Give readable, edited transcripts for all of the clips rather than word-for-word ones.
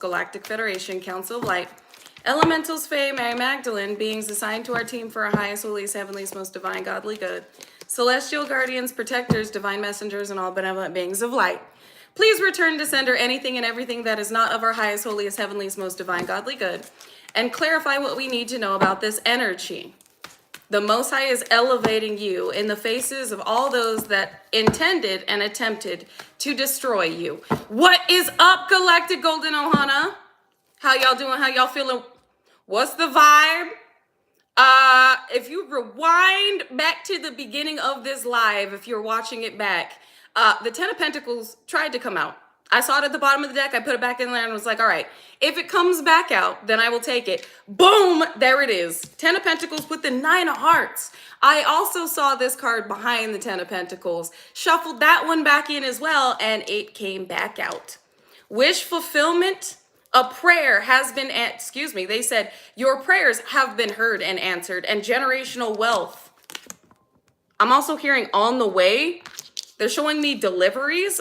Galactic Federation, Council of Light, Elementals, Fae, Mary Magdalene, beings assigned to our team for our highest, holiest, heavenliest, most divine, godly good, celestial guardians, protectors, divine messengers, and all benevolent beings of light. Please return to sender anything and everything that is not of our highest, holiest, heavenliest, most divine, godly good, and clarify what we need to know about this energy. The Most High is elevating you in the faces of all those that intended and attempted to destroy you. What is up, Galactic Golden Ohana? How y'all doing? How y'all feeling? What's the vibe? If you rewind back to the beginning of this live, if you're watching it back, the Ten of Pentacles tried to come out. I saw it at the bottom of the deck. I put it back in there and was like, all right, if it comes back out, then I will take it. Boom, there it is. Ten of Pentacles with the Nine of Hearts. I also saw this card behind the Ten of Pentacles. Shuffled that one back in as well, and it came back out. Wish fulfillment. A prayer has been, they said, your prayers have been heard and answered, and generational wealth. I'm also hearing on the way. They're showing me deliveries.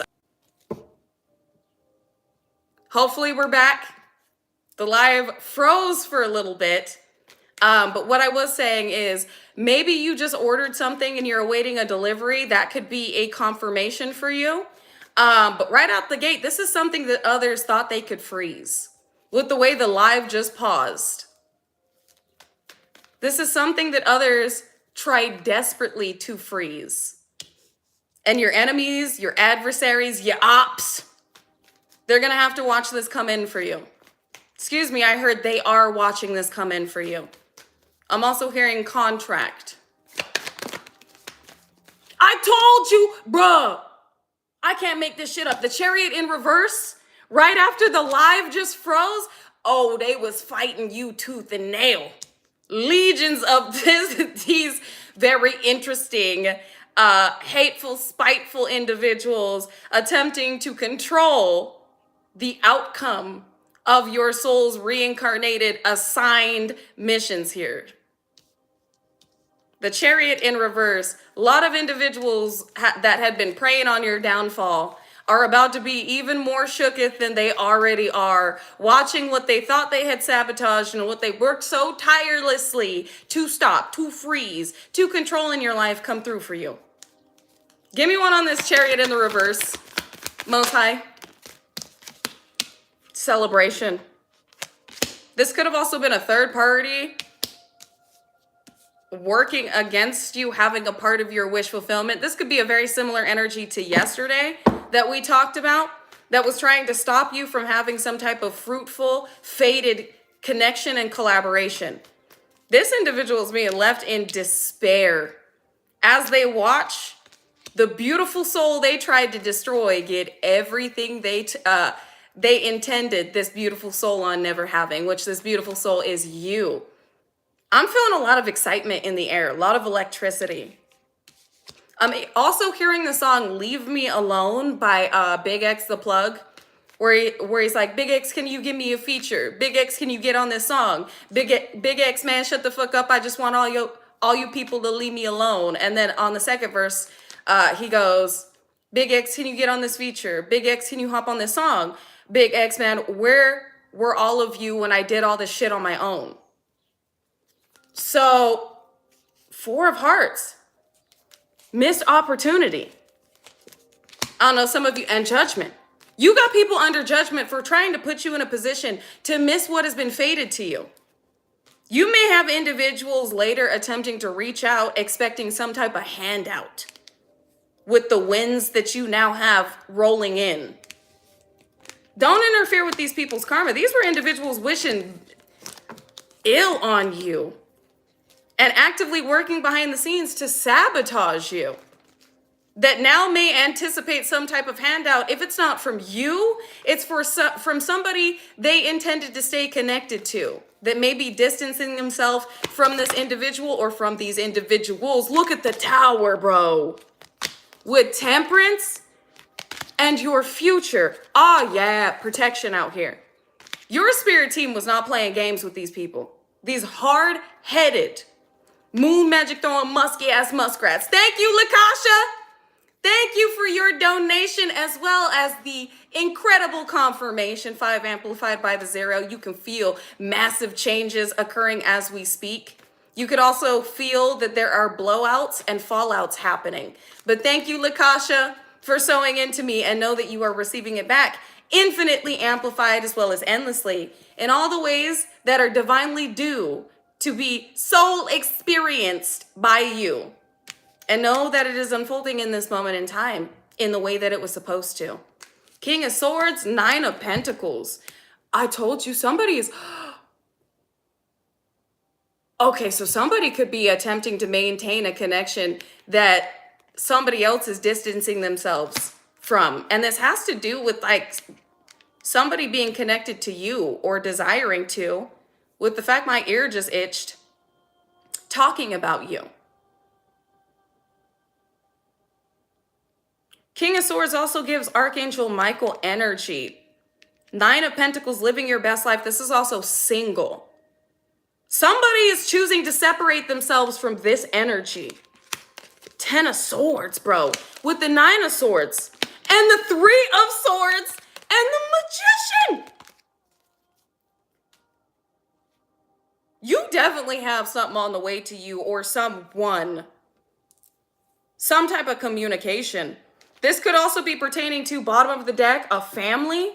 Hopefully we're back. The live froze for a little bit. But what I was saying is maybe you just ordered something and you're awaiting a delivery. That could be a confirmation for you. But right out the gate, this is something that others thought they could freeze with the way the live just paused. This is something that others tried desperately to freeze. And your enemies, your adversaries, your ops, they're going to have to watch this come in for you. Excuse me, I heard they are watching this come in for you. I'm also hearing contract. I told you, bruh. I can't make this shit up. The Chariot in reverse, right after the live just froze. Oh, they was fighting you tooth and nail. Legions of these very interesting, hateful, spiteful individuals attempting to control the outcome of your soul's reincarnated assigned missions here. The Chariot in reverse, a lot of individuals that had been preying on your downfall are about to be even more shooketh than they already are, watching what they thought they had sabotaged and what they worked so tirelessly to stop, to freeze, to control in your life come through for you. Give me one on this Chariot in the reverse. Most High. Celebration. This could have also been a third party working against you having a part of your wish fulfillment. This could be a very similar energy to yesterday that we talked about, that was trying to stop you from having some type of fruitful, fated connection and collaboration. This individual is being left in despair as they watch the beautiful soul they tried to destroy get everything they intended this beautiful soul on never having, which this beautiful soul is you. I'm feeling a lot of excitement in the air, a lot of electricity. I'm also hearing the song Leave Me Alone by Big X the Plug, where he's like, Big X, can you give me a feature? Big X, can you get on this song? Big X, man, shut the fuck up. I just want all you people to leave me alone. And then on the second verse, he goes, Big X, can you get on this feature? Big X, can you hop on this song? Big X, man, where were all of you when I did all this shit on my own? So, Four of Hearts, missed opportunity. I don't know, some of you, and judgment. You got people under judgment for trying to put you in a position to miss what has been fated to you. You may have individuals later attempting to reach out, expecting some type of handout with the winds that you now have rolling in. Don't interfere with these people's karma. These were individuals wishing ill on you and actively working behind the scenes to sabotage you, that now may anticipate some type of handout. If it's not from you, it's from somebody they intended to stay connected to, that may be distancing themselves from this individual or from these individuals. Look at the Tower, bro. With Temperance and your future. Oh yeah, protection out here. Your spirit team was not playing games with these people. These hard-headed, moon magic throwing musky ass muskrats. Thank you, Lakasha. Thank you for your donation as well as the incredible confirmation. 5 amplified by the 0. You can feel massive changes occurring as we speak. You could also feel that there are blowouts and fallouts happening. But thank you, Lakasha, for sewing into me, and know that you are receiving it back infinitely amplified as well as endlessly in all the ways that are divinely due to be soul experienced by you. And know that it is unfolding in this moment in time in the way that it was supposed to. King of Swords, 9 of Pentacles. I told you somebody is... Okay, so somebody could be attempting to maintain a connection that somebody else is distancing themselves from. And this has to do with like somebody being connected to you or desiring to, with the fact my ear just itched, talking about you. King of Swords also gives Archangel Michael energy. 9 of Pentacles, living your best life. This is also single. Somebody is choosing to separate themselves from this energy. 10 of Swords, bro. With the 9 of Swords. And the 3 of Swords. And the Magician. You definitely have something on the way to you or someone. Some type of communication. This could also be pertaining to, bottom of the deck, a family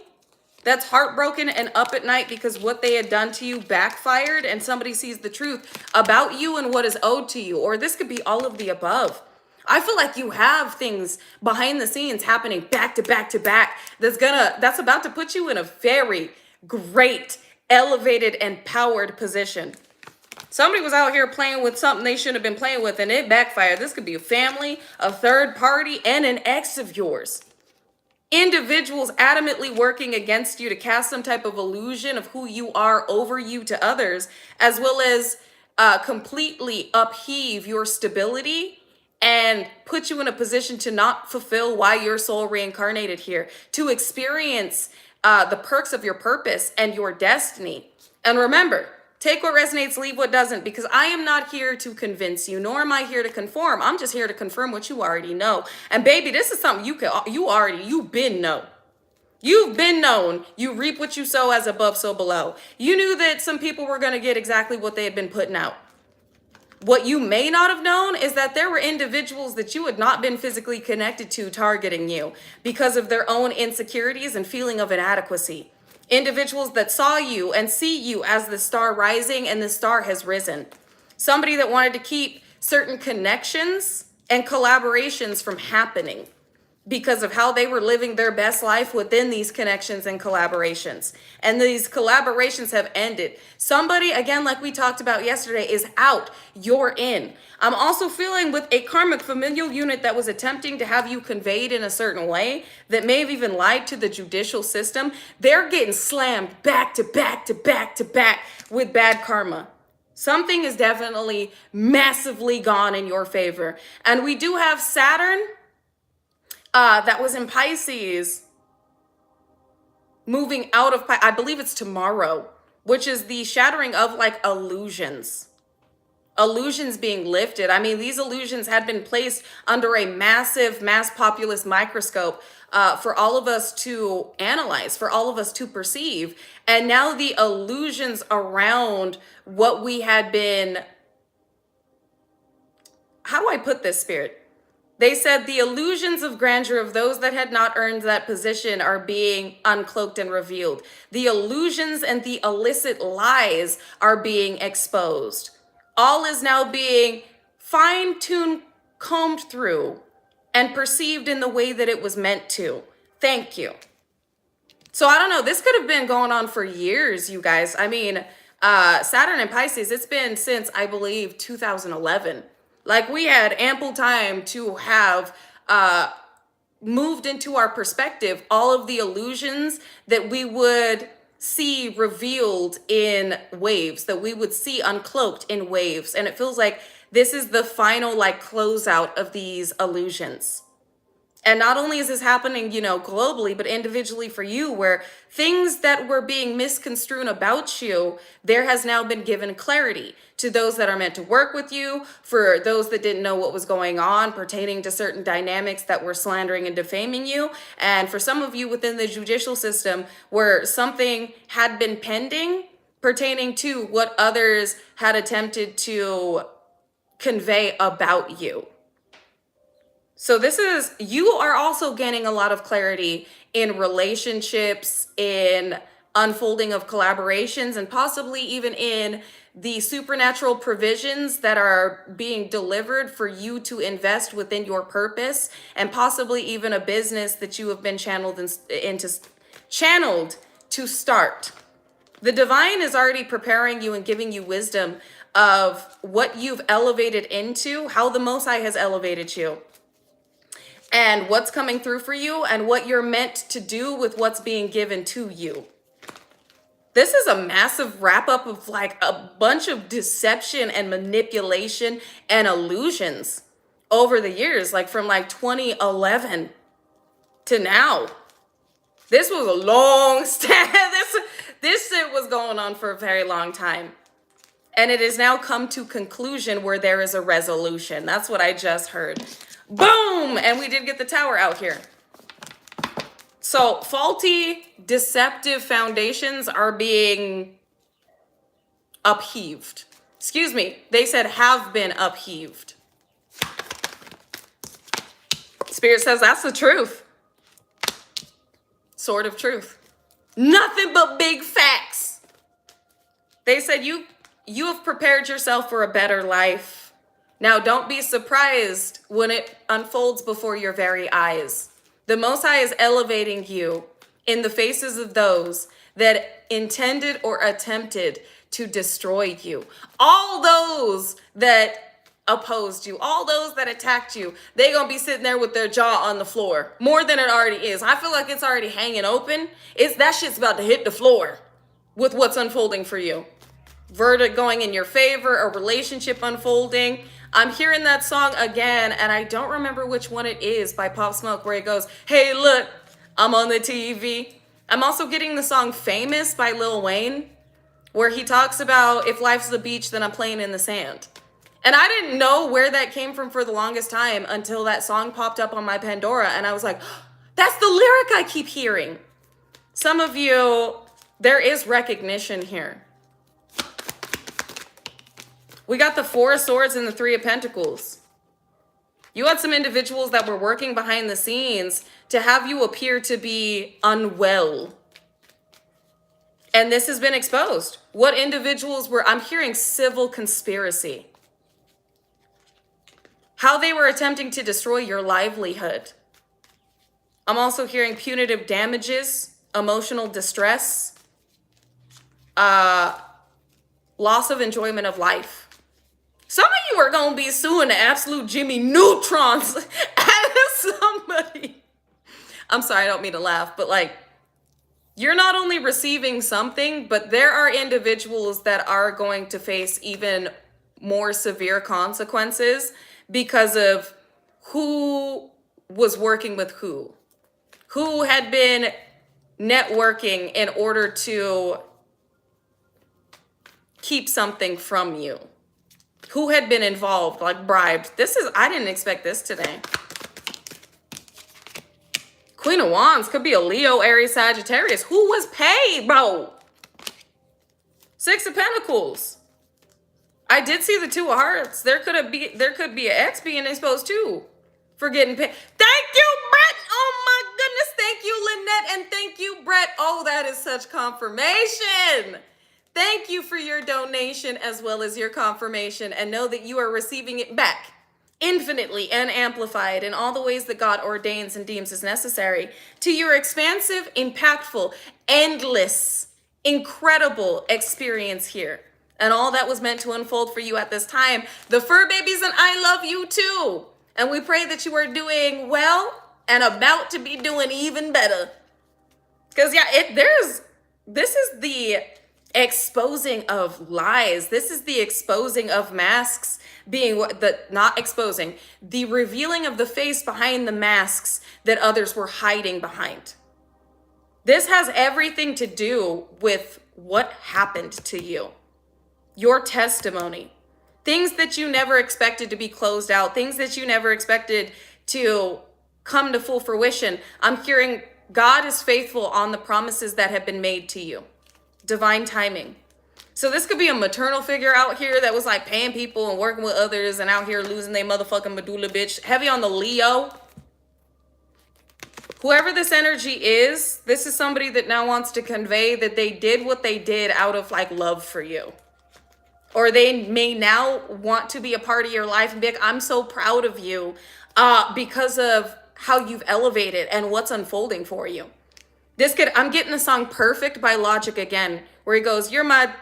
that's heartbroken and up at night because what they had done to you backfired and somebody sees the truth about you and what is owed to you. Or this could be all of the above. I feel like you have things behind the scenes happening back to back to back that's about to put you in a very great, elevated, and powered position. Somebody was out here playing with something they shouldn't have been playing with and it backfired. This could be a family, a third party, and an ex of yours. Individuals adamantly working against you to cast some type of illusion of who you are over you to others, as well as completely upheave your stability and put you in a position to not fulfill why your soul reincarnated here, to experience the perks of your purpose and your destiny. And remember, take what resonates, leave what doesn't, because I am not here to convince you, nor am I here to conform. I'm just here to confirm what you already know. And baby, this is something you've been known. You've been known. You reap what you sow, as above, so below. You knew that some people were going to get exactly what they had been putting out. What you may not have known is that there were individuals that you had not been physically connected to targeting you because of their own insecurities and feeling of inadequacy. Individuals that saw you and see you as the star rising, and the star has risen. Somebody that wanted to keep certain connections and collaborations from happening because of how they were living their best life within these connections and collaborations. And these collaborations have ended. Somebody, again, like we talked about yesterday, is out. You're in. I'm also feeling with a karmic familial unit that was attempting to have you conveyed in a certain way, that may have even lied to the judicial system. They're getting slammed back to back to back to back with bad karma. Something is definitely massively gone in your favor. And we do have Saturn that was in Pisces moving out of, I believe it's tomorrow, which is the shattering of like illusions. Illusions being lifted. I mean, these illusions had been placed under a massive mass populist microscope for all of us to analyze, for all of us to perceive. And now the illusions around what we had been, how do I put this, Spirit? They said the illusions of grandeur of those that had not earned that position are being uncloaked and revealed. The illusions and the illicit lies are being exposed. All is now being fine-tuned, combed through, and perceived in the way that it was meant to. Thank you. So I don't know, this could have been going on for years, you guys. I mean, Saturn and Pisces, it's been since, I believe, 2011. Like, we had ample time to have moved into our perspective all of the illusions that we would see revealed in waves, that we would see uncloaked in waves. And it feels like this is the final like closeout of these illusions. And not only is this happening, globally, but individually for you, where things that were being misconstrued about you, there has now been given clarity to those that are meant to work with you, for those that didn't know what was going on pertaining to certain dynamics that were slandering and defaming you. And for some of you within the judicial system, where something had been pending pertaining to what others had attempted to convey about you. So you are also gaining a lot of clarity in relationships, in unfolding of collaborations, and possibly even in the supernatural provisions that are being delivered for you to invest within your purpose, and possibly even a business that you have been channeled to start. The divine is already preparing you and giving you wisdom of what you've elevated into, how the Most High has elevated you, and what's coming through for you, and what you're meant to do with what's being given to you. This is a massive wrap up of like a bunch of deception and manipulation and illusions over the years, like from like 2011 to now. This was a long this shit was going on for a very long time. And it has now come to conclusion where there is a resolution. That's what I just heard. Boom! And we did get the tower out here. So faulty, deceptive foundations are being upheaved. Excuse me, they said have been upheaved. Spirit says that's the truth. Sword of truth. Nothing but big facts. They said you have prepared yourself for a better life. Now don't be surprised when it unfolds before your very eyes. The Most High is elevating you in the faces of those that intended or attempted to destroy you. All those that opposed you, all those that attacked you, they gonna be sitting there with their jaw on the floor more than it already is. I feel like it's already hanging open. That shit's about to hit the floor with what's unfolding for you. Verdict going in your favor, a relationship unfolding. I'm hearing that song again, and I don't remember which one it is by Pop Smoke, where it goes, hey, look, I'm on the TV. I'm also getting the song Famous by Lil Wayne, where he talks about if life's the beach, then I'm playing in the sand. And I didn't know where that came from for the longest time until that song popped up on my Pandora, and I was like, that's the lyric I keep hearing. Some of you, there is recognition here. We got the Four of Swords and the Three of Pentacles. You had some individuals that were working behind the scenes to have you appear to be unwell. And this has been exposed. What individuals were, I'm hearing civil conspiracy. How they were attempting to destroy your livelihood. I'm also hearing punitive damages, emotional distress, loss of enjoyment of life. Some of you are going to be suing the absolute Jimmy Neutrons out of somebody. I'm sorry, I don't mean to laugh, but like, you're not only receiving something, but there are individuals that are going to face even more severe consequences because of who was working with who had been networking in order to keep something from you. Who had been involved, like bribed. I didn't expect this today. Queen of Wands could be a Leo, Aries, Sagittarius. Who was paid, bro? Six of Pentacles. I did see the Two of Hearts. There could be an ex being exposed too for getting paid. Thank you, Brett. Oh my goodness. Thank you, Lynette, and thank you, Brett. Oh, that is such confirmation. Thank you for your donation as well as your confirmation, and know that you are receiving it back infinitely and amplified in all the ways that God ordains and deems as necessary to your expansive, impactful, endless, incredible experience here. And all that was meant to unfold for you at this time. The fur babies and I love you too. And we pray that you are doing well and about to be doing even better. Because yeah, this is the exposing of lies. This is the exposing of masks being not exposing, the revealing of the face behind the masks that others were hiding behind. This has everything to do with what happened to you, your testimony, things that you never expected to be closed out, things that you never expected to come to full fruition. I'm hearing God is faithful on the promises that have been made to you. Divine timing. So this could be a maternal figure out here that was like paying people and working with others and out here losing their motherfucking medulla, bitch. Heavy on the Leo. Whoever this energy is, this is somebody that now wants to convey that they did what they did out of like love for you. Or they may now want to be a part of your life and be like, I'm so proud of you because of how you've elevated and what's unfolding for you. I'm getting the song Perfect by Logic again, where he goes, you're my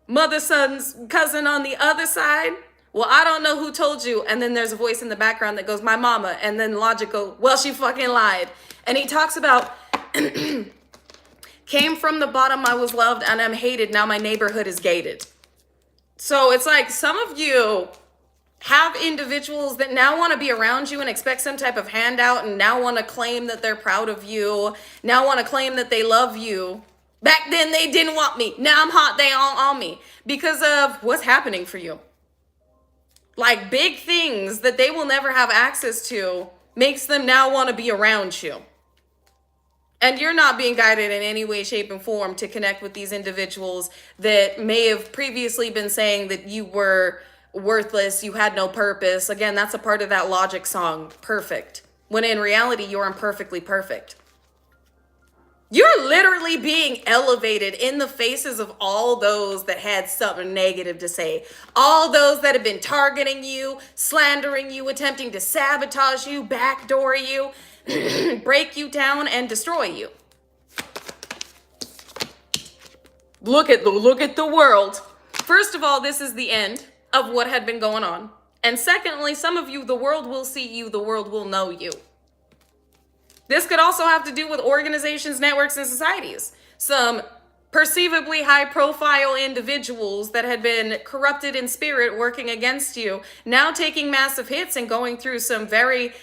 mother's son's cousin on the other side. Well, I don't know who told you. And then there's a voice in the background that goes, my mama. And then Logic goes, well, she fucking lied. And he talks about, came from the bottom, I was loved and I'm hated. Now my neighborhood is gated. So it's like some of you have individuals that now want to be around you and expect some type of handout and now want to claim that they're proud of you, now want to claim that they love you. Back then they didn't want me. Now I'm hot, they all on me because of what's happening for you. Like big things that they will never have access to makes them now want to be around you. And you're not being guided in any way, shape, and form to connect with these individuals that may have previously been saying that you were worthless, you had no purpose. Again, that's a part of that Logic song, Perfect. When in reality, you're imperfectly perfect. You're literally being elevated in the faces of all those that had something negative to say. All those that have been targeting you, slandering you, attempting to sabotage you, backdoor you, break you down, and destroy you. Look at the world. First of all, this is the end of what had been going on. And secondly, some of you, the world will see you, the world will know you. This could also have to do with organizations, networks, and societies. Some perceivably high-profile individuals that had been corrupted in spirit working against you, now taking massive hits and going through some very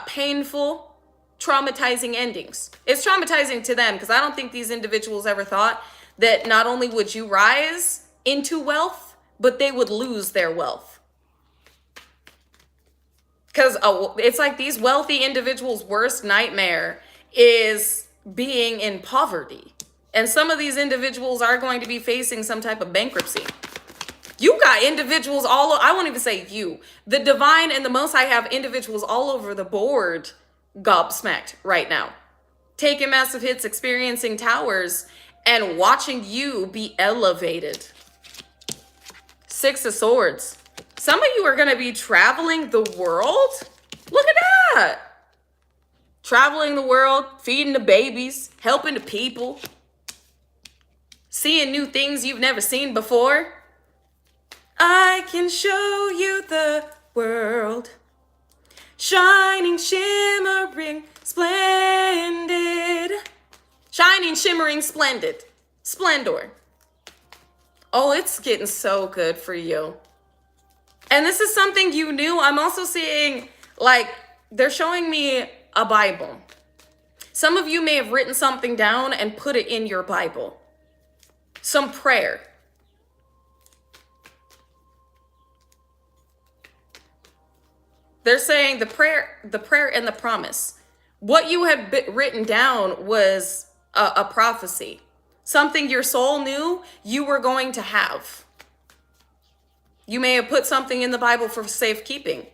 painful, traumatizing endings. It's traumatizing to them because I don't think these individuals ever thought that not only would you rise into wealth, but they would lose their wealth. Because it's like these wealthy individuals' worst nightmare is being in poverty. And some of these individuals are going to be facing some type of bankruptcy. You got individuals I won't even say you. The divine and the Most High have individuals all over the board gobsmacked right now. Taking massive hits, experiencing towers, and watching you be elevated. Six of Swords. Some of you are going to be traveling the world. Look at that. Traveling the world, feeding the babies, helping the people, seeing new things you've never seen before. I can show you the world. Shining, shimmering, splendid. Shining, shimmering, splendid. Splendor. Oh, it's getting so good for you. And this is something you knew. I'm also seeing, like, they're showing me a Bible. Some of you may have written something down and put it in your Bible. Some prayer. They're saying the prayer and the promise. What you had written down was a prophecy. Something your soul knew you were going to have. You may have put something in the Bible for safekeeping.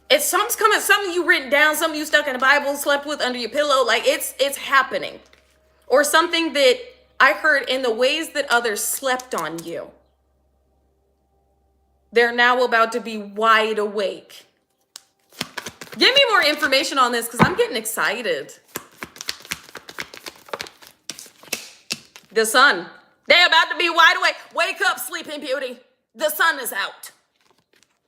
It's something's coming, something you written down, something you stuck in the Bible, slept with under your pillow. Like it's happening. Or something that I heard in the ways that others slept on you. They're now about to be wide awake. Give me more information on this because I'm getting excited. The sun. They're about to be wide awake. Wake up, Sleeping Beauty. The sun is out.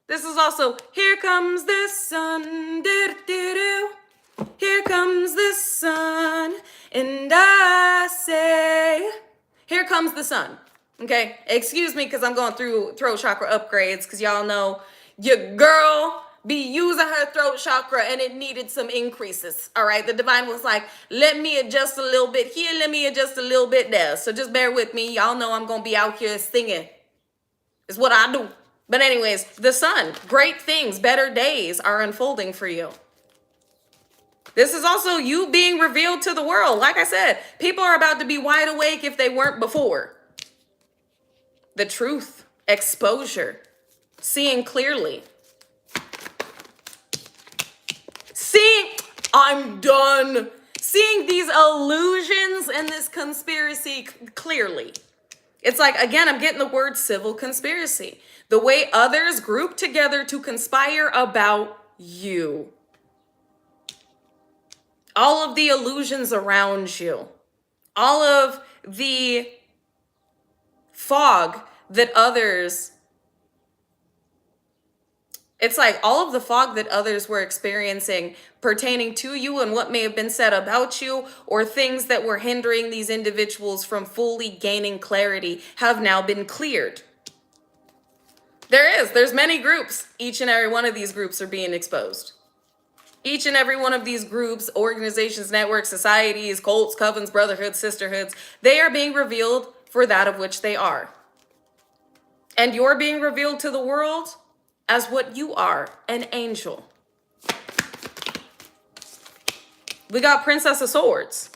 This is also, here comes the sun. Do-do-do-do. Here comes the sun. And I say, Here comes the sun. Okay, excuse me because I'm going through throat chakra upgrades because y'all know your girl be using her throat chakra and it needed some increases. All right, the divine was like, let me adjust a little bit here, let me adjust a little bit there. So just bear with me. Y'all know I'm gonna be out here singing. It's what I do. But anyways, the sun, great things, better days are unfolding for you. This is also you being revealed to the world. Like I said, people are about to be wide awake if they weren't before. The truth, exposure, seeing clearly. I'm done. Seeing these illusions and this conspiracy clearly. It's like, again, I'm getting the word civil conspiracy. The way others group together to conspire about you. All of the illusions around you. All of the fog that others, it's like all of the fog that others were experiencing pertaining to you and what may have been said about you or things that were hindering these individuals from fully gaining clarity have now been cleared. There's many groups. Each and every one of these groups are being exposed. Each and every one of these groups, organizations, networks, societies, cults, covens, brotherhoods, sisterhoods, they are being revealed for that of which they are. And you're being revealed to the world as what you are, an angel. We got Princess of Swords.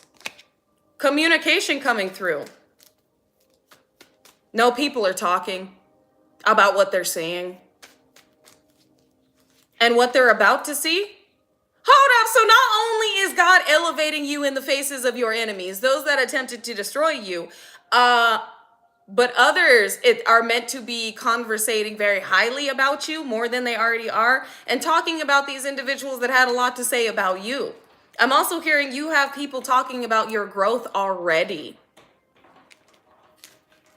Communication coming through. No, people are talking about what they're seeing. And what they're about to see. Hold up, so not only is God elevating you in the faces of your enemies, those that attempted to destroy you, but others are meant to be conversating very highly about you, more than they already are, and talking about these individuals that had a lot to say about you. I'm also hearing you have people talking about your growth already.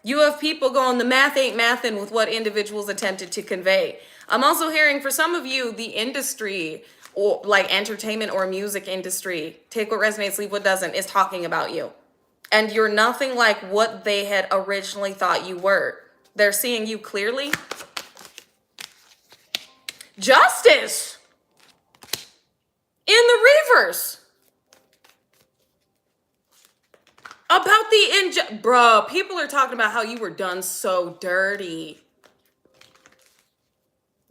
You have people going, the math ain't mathin' with what individuals attempted to convey. I'm also hearing for some of you, the industry, or like entertainment or music industry, take what resonates, leave what doesn't, is talking about you. And you're nothing like what they had originally thought you were. They're seeing you clearly. Justice in the reverse. About the bruh, people are talking about how you were done so dirty.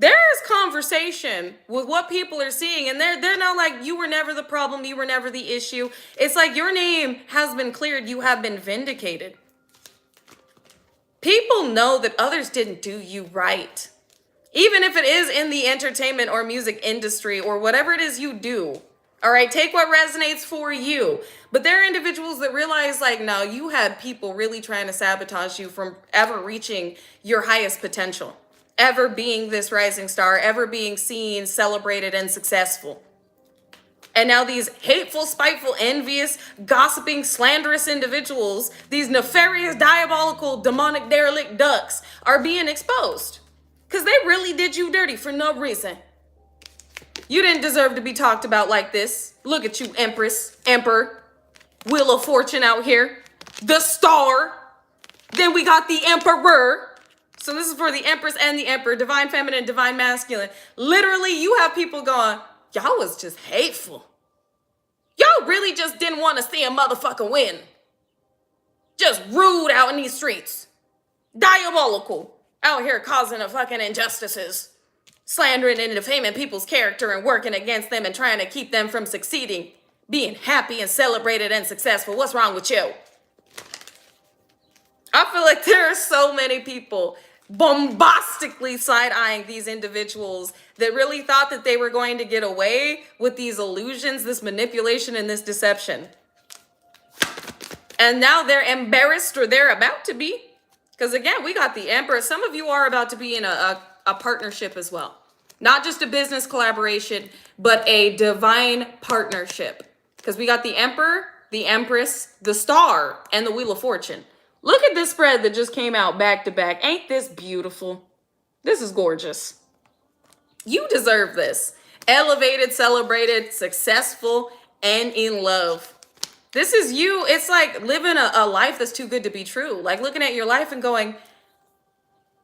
There is conversation with what people are seeing, and they're not like, you were never the problem, you were never the issue. It's like your name has been cleared, you have been vindicated. People know that others didn't do you right. Even if it is in the entertainment or music industry or whatever it is you do. All right, take what resonates for you. But there are individuals that realize, like, no, you had people really trying to sabotage you from ever reaching your highest potential. Ever being this rising star, ever being seen, celebrated, and successful. And now these hateful, spiteful, envious, gossiping, slanderous individuals, these nefarious, diabolical, demonic, derelict ducks are being exposed. Because they really did you dirty for no reason. You didn't deserve to be talked about like this. Look at you, Empress, Emperor, Wheel of Fortune out here. The Star. Then we got the Emperor. So this is for the Empress and the Emperor, divine feminine, divine masculine. Literally, you have people going, y'all was just hateful. Y'all really just didn't want to see a motherfucker win. Just rude out in these streets. Diabolical. Out here causing a fucking injustices. Slandering and defaming people's character and working against them and trying to keep them from succeeding. Being happy and celebrated and successful. What's wrong with you? I feel like there are so many people bombastically side-eyeing these individuals that really thought that they were going to get away with these illusions, this manipulation, and this deception. And now they're embarrassed, or they're about to be. Because again, we got the Emperor. Some of you are about to be in a partnership as well. Not just a business collaboration, but a divine partnership. Because we got the Emperor, the Empress, the Star, and the Wheel of Fortune. Look at this spread that just came out back to back. Ain't this beautiful? This is gorgeous. You deserve this. Elevated, celebrated, successful, and in love. This is you. It's like living a life that's too good to be true. Like looking at your life and going,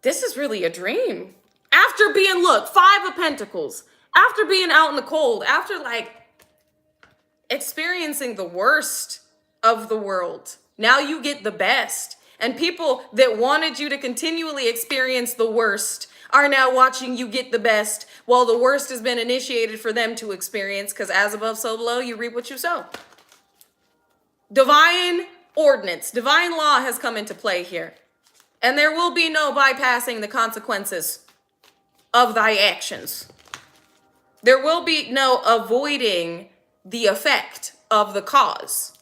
this is really a dream. After being, look, 5 of Pentacles, after being out in the cold, after like experiencing the worst of the world, now you get the best. And people that wanted you to continually experience the worst are now watching you get the best, while the worst has been initiated for them to experience, because as above, so below, you reap what you sow. Divine ordinance, divine law has come into play here. And there will be no bypassing the consequences of thy actions. There will be no avoiding the effect of the cause.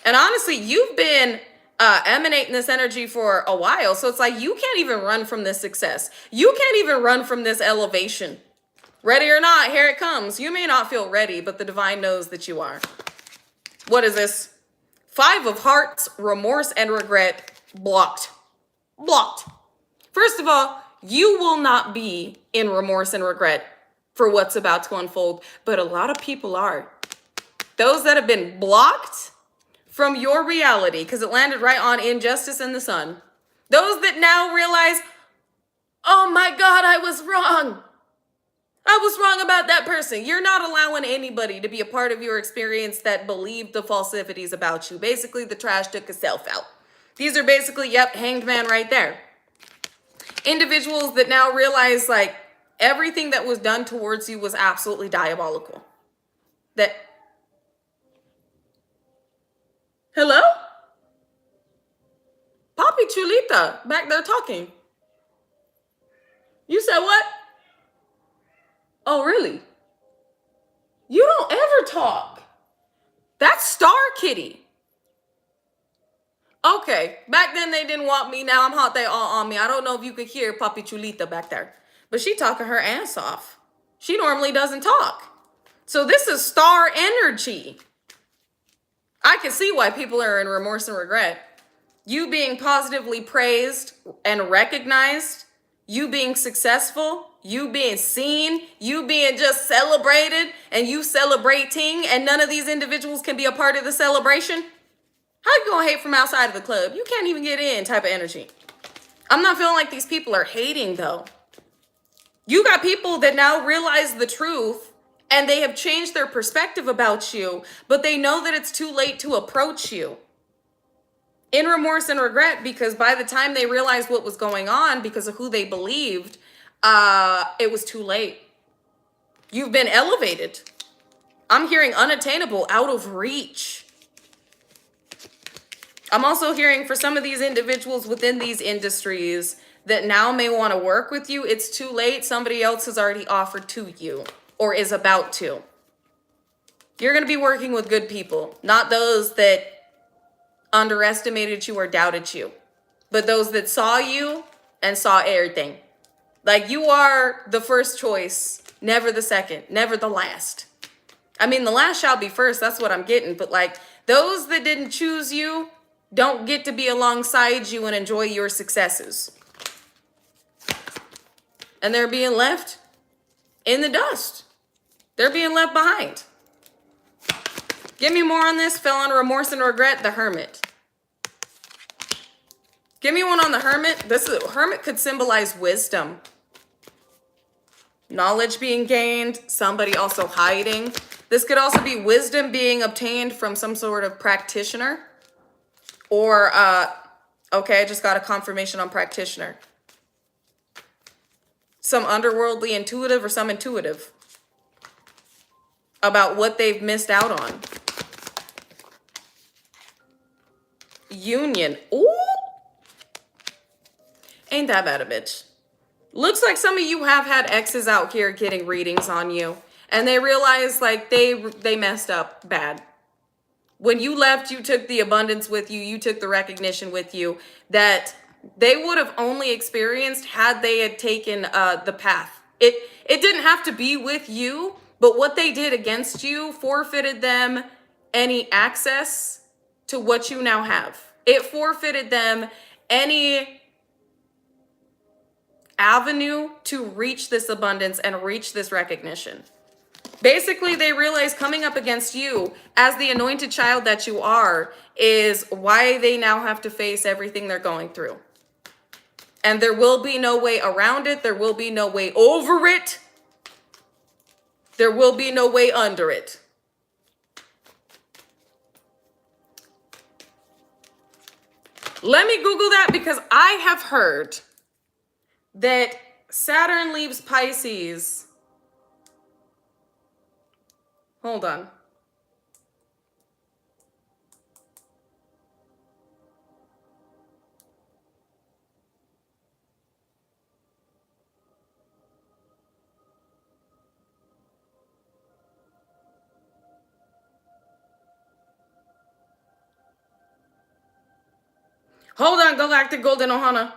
And honestly, you've been emanating this energy for a while. So it's like you can't even run from this success. You can't even run from this elevation. Ready or not, here it comes. You may not feel ready, but the divine knows that you are. What is this? 5 of Hearts, remorse and regret, blocked. Blocked. First of all, you will not be in remorse and regret for what's about to unfold, but a lot of people are. Those that have been blocked from your reality, because it landed right on Injustice and the Sun. Those that now realize, oh my God, I was wrong. I was wrong about that person. You're not allowing anybody to be a part of your experience that believed the falsities about you. Basically, the trash took itself out. These are basically, yep, hanged man right there. Individuals that now realize like everything that was done towards you was absolutely diabolical. That, hello? Papi Chulita back there talking. You said what? Oh, really? You don't ever talk. That's Star Kitty. Okay, back then they didn't want me. Now I'm hot, they all on me. I don't know if you could hear Papi Chulita back there, but she talking her ass off. She normally doesn't talk. So this is star energy. I can see why people are in remorse and regret. You being positively praised and recognized, you being successful, you being seen, you being just celebrated, and you celebrating, and none of these individuals can be a part of the celebration. How you gonna hate from outside of the club? You can't even get in type of energy. I'm not feeling like these people are hating though. You got people that now realize the truth and they have changed their perspective about you, but they know that it's too late to approach you. In remorse and regret, because by the time they realized what was going on because of who they believed, it was too late. You've been elevated. I'm hearing unattainable, out of reach. I'm also hearing for some of these individuals within these industries that now may want to work with you, it's too late. Somebody else has already offered to you or is about to. You're going to be working with good people, not those that underestimated you or doubted you, but those that saw you and saw everything. Like you are the first choice, never the second, never the last. I mean, the last shall be first. That's what I'm getting. But like those that didn't choose you don't get to be alongside you and enjoy your successes. And they're being left in the dust. They're being left behind. Give me more on this. Fell on remorse and regret, the Hermit. Give me one on the Hermit. Hermit could symbolize wisdom. Knowledge being gained, somebody also hiding. This could also be wisdom being obtained from some sort of practitioner. Or, okay, I just got a confirmation on practitioner. Some underworldly intuitive or some intuitive about what they've missed out on. Union. Ooh. Ain't that bad a bitch. Looks like some of you have had exes out here getting readings on you. And they realize like they messed up bad. When you left, you took the abundance with you. You took the recognition with you that they would have only experienced had they had taken the path. It didn't have to be with you, but what they did against you forfeited them any access to what you now have. It forfeited them any avenue to reach this abundance and reach this recognition. Basically, they realize coming up against you as the anointed child that you are is why they now have to face everything they're going through. And there will be no way around it. There will be no way over it. There will be no way under it. Let me Google that because I have heard that Saturn leaves Pisces. Hold on. Hold on, Galactic Golden Ohana.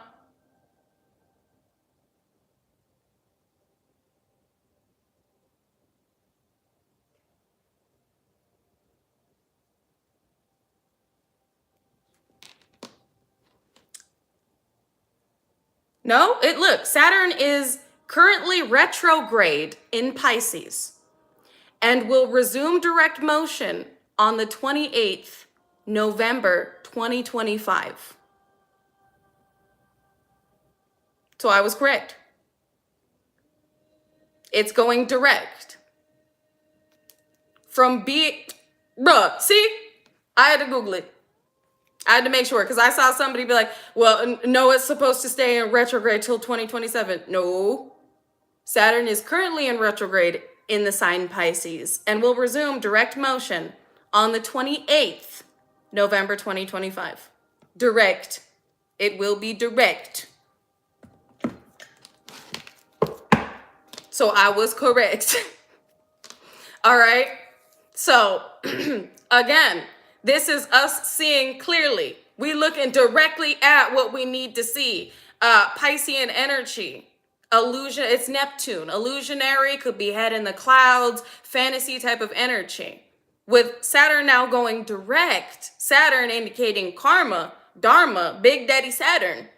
No, look, Saturn is currently retrograde in Pisces and will resume direct motion on the 28th November 2025. So I was correct. It's going direct. From bruh, see? I had to Google it. I had to make sure because I saw somebody be like, well, no, it's supposed to stay in retrograde till 2027. No. Saturn is currently in retrograde in the sign Pisces and will resume direct motion on the 28th November 2025. Direct. It will be direct. So I was correct. All right. So again, this is us seeing clearly. We looking directly at what we need to see. Piscean energy, illusion. It's Neptune. Illusionary, could be head in the clouds, fantasy type of energy. With Saturn now going direct, Saturn indicating karma, dharma, Big Daddy Saturn.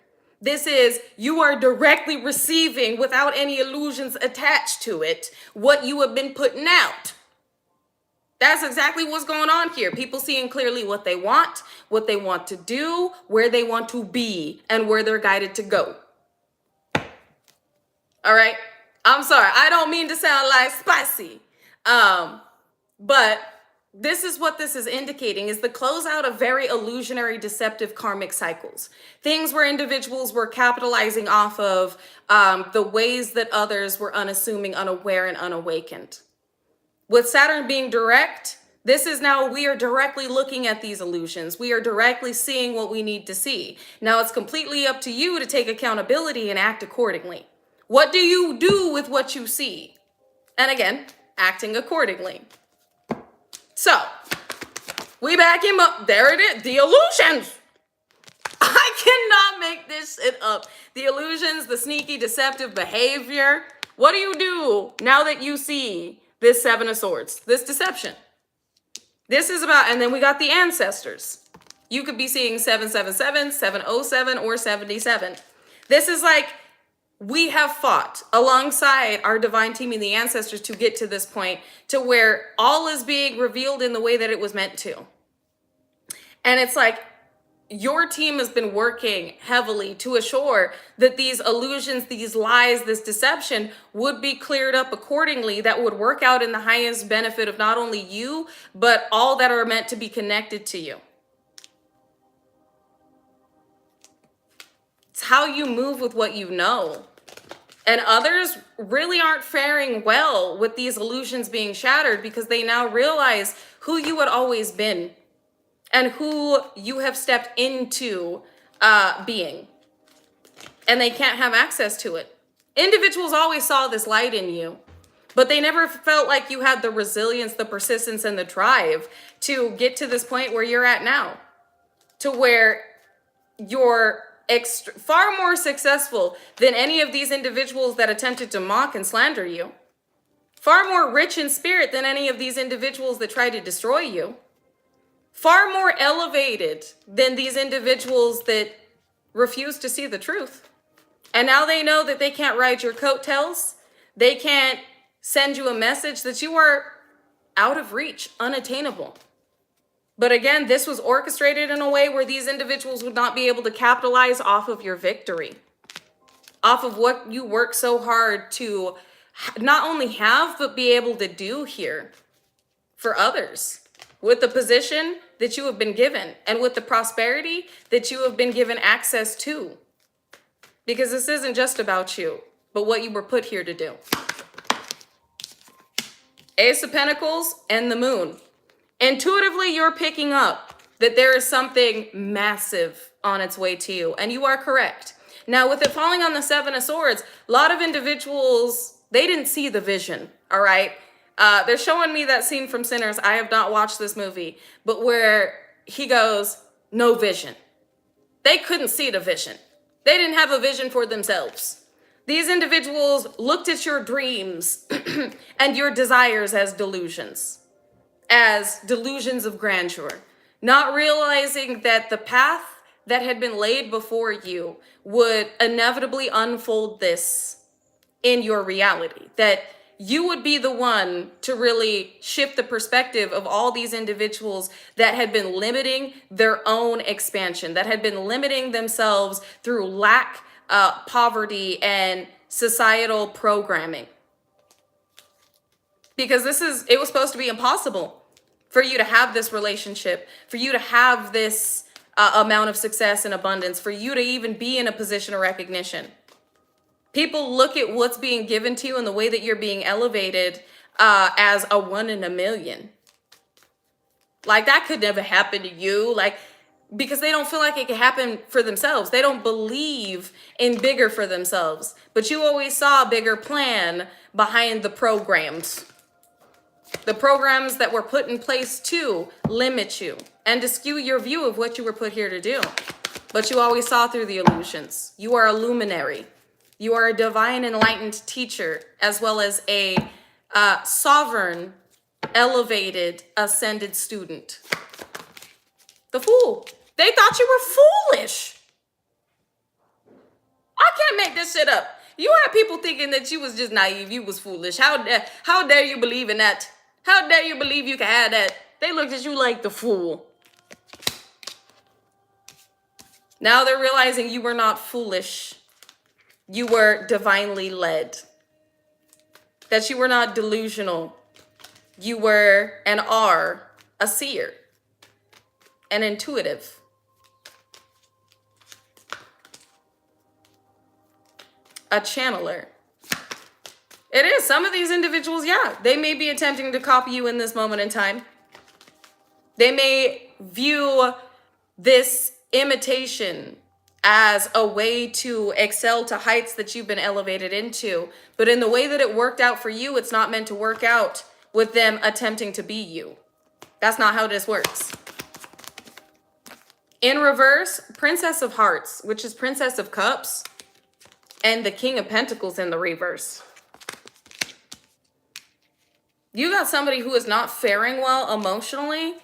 This is, you are directly receiving without any illusions attached to it, what you have been putting out. That's exactly what's going on here. People seeing clearly what they want to do, where they want to be, and where they're guided to go. All right. I'm sorry. I don't mean to sound like spicy. But this is what this is indicating is the closeout of very illusionary, deceptive karmic cycles. Things where individuals were capitalizing off of the ways that others were unassuming, unaware, and unawakened. With Saturn being direct, this is now we are directly looking at these illusions. We are directly seeing what we need to see. Now it's completely up to you to take accountability and act accordingly. What do you do with what you see? And again, acting accordingly. So, we back him up. There it is. The illusions. I cannot make this shit up. The illusions, the sneaky, deceptive behavior. What do you do now that you see this Seven of Swords, this deception? This is about, and then we got the ancestors. You could be seeing 777, 707, or 77. This is like, we have fought alongside our divine team and the ancestors to get to this point to where all is being revealed in the way that it was meant to. And it's like, your team has been working heavily to assure that these illusions, these lies, this deception would be cleared up accordingly, that would work out in the highest benefit of not only you, but all that are meant to be connected to you. It's how you move with what you know. And others really aren't faring well with these illusions being shattered because they now realize who you had always been and who you have stepped into being. And they can't have access to it. Individuals always saw this light in you, but they never felt like you had the resilience, the persistence, and the drive to get to this point where you're at now. To where you're far more successful than any of these individuals that attempted to mock and slander you. Far more rich in spirit than any of these individuals that tried to destroy you. Far more elevated than these individuals that refuse to see the truth. And now they know that they can't ride your coattails. They can't send you a message that you are out of reach, unattainable. But again, this was orchestrated in a way where these individuals would not be able to capitalize off of your victory, off of what you work so hard to not only have, but be able to do here for others, with the position that you have been given and with the prosperity that you have been given access to. Because this isn't just about you, but what you were put here to do. Ace of Pentacles and the Moon. Intuitively, you're picking up that there is something massive on its way to you, and you are correct. Now, with it falling on the Seven of Swords, a lot of individuals, they didn't see the vision, all right? They're showing me that scene from Sinners. I have not watched this movie, but where he goes, no vision. They couldn't see the vision. They didn't have a vision for themselves. These individuals looked at your dreams and your desires as delusions of grandeur, not realizing that the path that had been laid before you would inevitably unfold this in your reality, that you would be the one to really shift the perspective of all these individuals that had been limiting their own expansion, that had been limiting themselves through lack, poverty, and societal programming. Because it was supposed to be impossible for you to have this relationship, for you to have this amount of success and abundance, for you to even be in a position of recognition. People look at what's being given to you and the way that you're being elevated as a 1 in a million. Like, that could never happen to you. Like, because they don't feel like it could happen for themselves. They don't believe in bigger for themselves. But you always saw a bigger plan behind the programs. The programs that were put in place to limit you and to skew your view of what you were put here to do. But you always saw through the illusions. You are a luminary. You are a divine enlightened teacher, as well as a sovereign, elevated, ascended student. The Fool. They thought you were foolish. I can't make this shit up. You had people thinking that you was just naive. You was foolish. How dare you believe in that? How dare you believe you can have that? They looked at you like the fool. Now they're realizing you were not foolish. You were divinely led. That you were not delusional. You were and are a seer. An intuitive. A channeler. It is. Some of these individuals, yeah, they may be attempting to copy you in this moment in time. They may view this imitation as a way to excel to heights that you've been elevated into. But in the way that it worked out for you, it's not meant to work out with them attempting to be you. That's not how this works. In reverse, Princess of Hearts, which is Princess of Cups, and the King of Pentacles in the reverse. You got somebody who is not faring well emotionally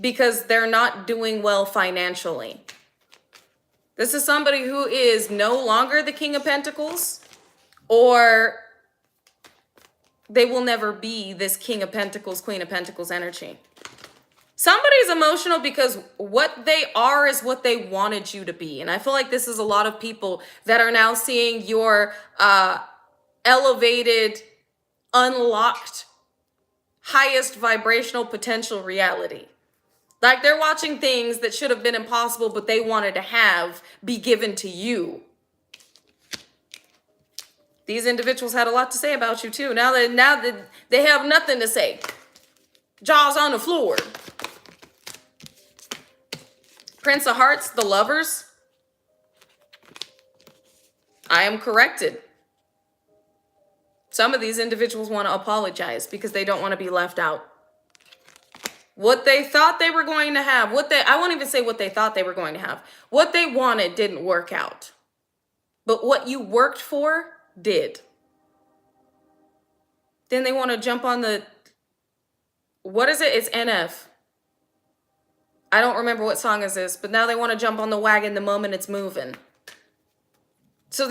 because they're not doing well financially. This is somebody who is no longer the King of Pentacles, or they will never be this King of Pentacles, Queen of Pentacles energy. Somebody's emotional because what they are is what they wanted you to be. And I feel like this is a lot of people that are now seeing your elevated, unlocked, highest vibrational potential reality. Like, they're watching things that should have been impossible, but they wanted to have be given to you. These individuals had a lot to say about you too. Now that they have nothing to say. Jaws on the floor. Prince of Hearts, the Lovers. I am corrected. Some of these individuals want to apologize because they don't want to be left out. What they thought they were going to have, I won't even say what they thought they were going to have. What they wanted didn't work out. But what you worked for did. Then they want to jump on what is it? It's NF. I don't remember what song is this, but now they want to jump on the wagon the moment it's moving. So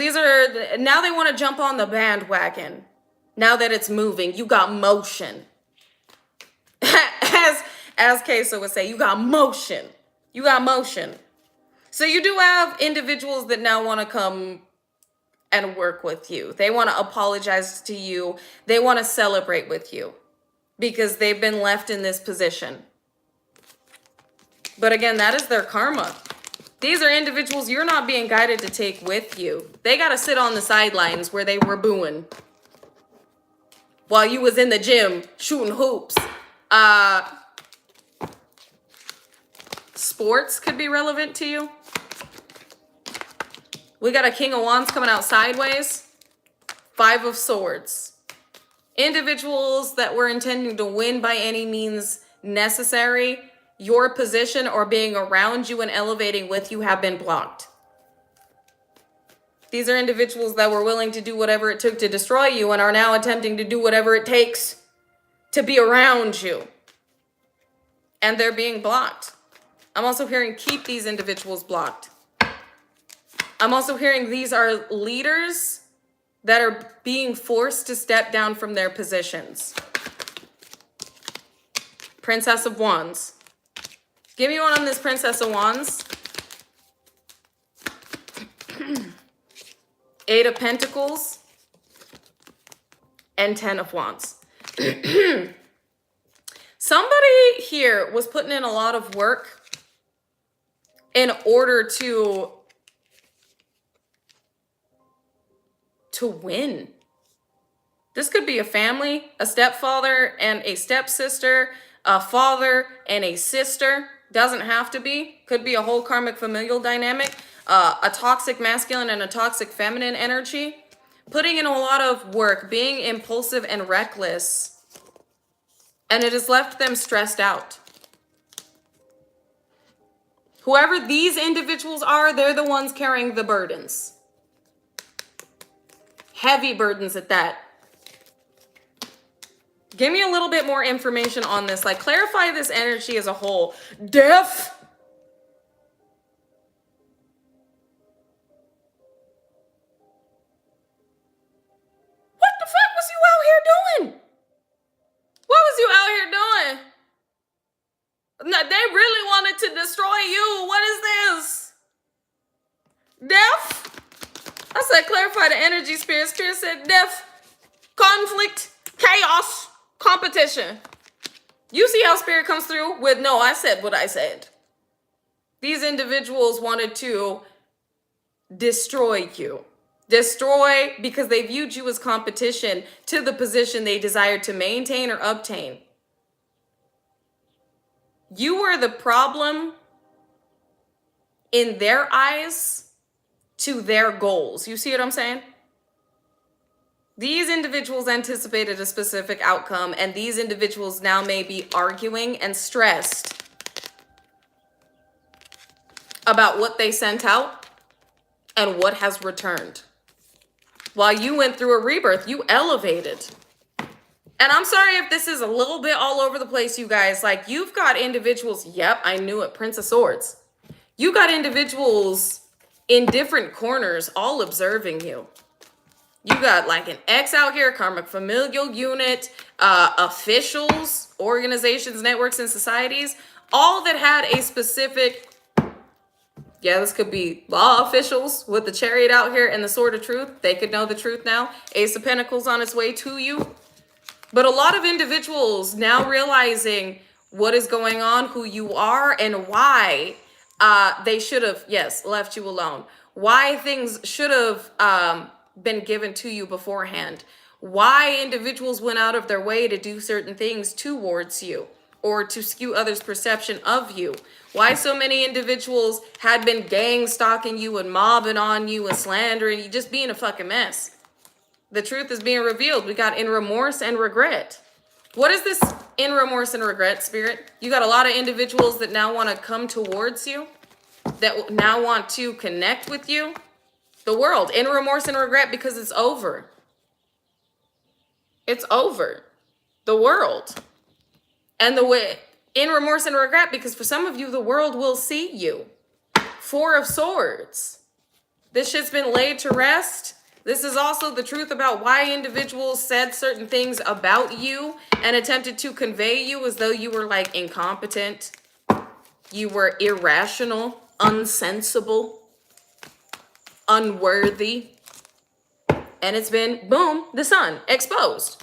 now they want to jump on the bandwagon Now that it's moving, you got motion. As Queso would say, you got motion. You got motion. So you do have individuals that now want to come and work with you. They want to apologize to you. They want to celebrate with you because they've been left in this position. But again, that is their karma. These are individuals you're not being guided to take with you. They got to sit on the sidelines where they were booing while you was in the gym shooting hoops. Sports could be relevant to you. We got a King of Wands coming out sideways. 5 of Swords. Individuals that were intending to win by any means necessary, your position or being around you and elevating with you have been blocked. These are individuals that were willing to do whatever it took to destroy you and are now attempting to do whatever it takes to be around you. And they're being blocked. I'm also hearing keep these individuals blocked. I'm also hearing these are leaders that are being forced to step down from their positions. Princess of Wands. Give me one on this Princess of Wands. 8 of Pentacles and 10 of Wands. Somebody here was putting in a lot of work in order to win. This could be a family, a stepfather and a stepsister, a father and a sister. Doesn't have to be. Could be a whole karmic familial dynamic. A toxic masculine and a toxic feminine energy. Putting in a lot of work, being impulsive and reckless. And it has left them stressed out. Whoever these individuals are, they're the ones carrying the burdens. Heavy burdens at that. Give me a little bit more information on this. Like, clarify this energy as a whole. Death. What the fuck was you out here doing? What was you out here doing? No, they really wanted to destroy you. What is this? Death? I said clarify the energy, Spirit. Spirit said death, conflict, chaos, competition. You see how Spirit comes through with, no, I said what I said. These individuals wanted to destroy you. Destroy because they viewed you as competition to the position they desired to maintain or obtain. You were the problem in their eyes to their goals. You see what I'm saying? These individuals anticipated a specific outcome, and these individuals now may be arguing and stressed about what they sent out and what has returned. While you went through a rebirth, you elevated. And I'm sorry if this is a little bit all over the place, you guys. Like, you've got individuals, yep, I knew it, Prince of Swords. You got individuals in different corners all observing you. You got like an X out here, karmic familial unit, officials, organizations, networks, and societies, all that had a specific, yeah, this could be law officials with the Chariot out here and the Sword of Truth. They could know the truth now. Ace of Pentacles on its way to you. But a lot of individuals now realizing what is going on, who you are, and why they should have, yes, left you alone. Why things should have been given to you beforehand. Why individuals went out of their way to do certain things towards you or to skew others' perception of you. Why so many individuals had been gang stalking you and mobbing on you and slandering you, just being a fucking mess. The truth is being revealed. We got in remorse and regret. What is this in remorse and regret, Spirit? You got a lot of individuals that now want to come towards you, that now want to connect with you. The world, in remorse and regret because it's over. It's over. The world. And the way, in remorse and regret because for some of you, the world will see you. 4 of Swords. This shit's been laid to rest. This is also the truth about why individuals said certain things about you and attempted to convey you as though you were like incompetent, you were irrational, unsensible, unworthy. And it's been, boom, the sun exposed.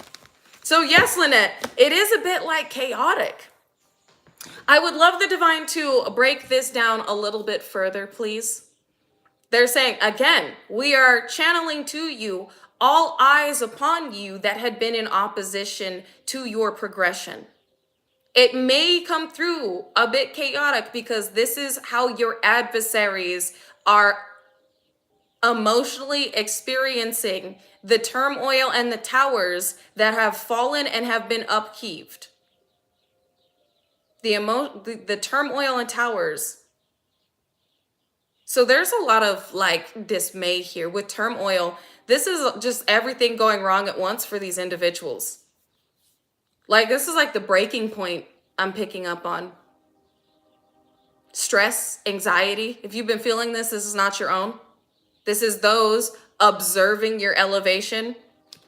So yes, Lynette, it is a bit like chaotic. I would love the divine to break this down a little bit further, please. They're saying, again, we are channeling to you all eyes upon you that had been in opposition to your progression. It may come through a bit chaotic because this is how your adversaries are emotionally experiencing the turmoil and the towers that have fallen and have been upheaved. The turmoil and towers. So there's a lot of like dismay here with turmoil. This is just everything going wrong at once for these individuals. Like this is like the breaking point I'm picking up on. Stress, anxiety. If you've been feeling this is not your own. This is those observing your elevation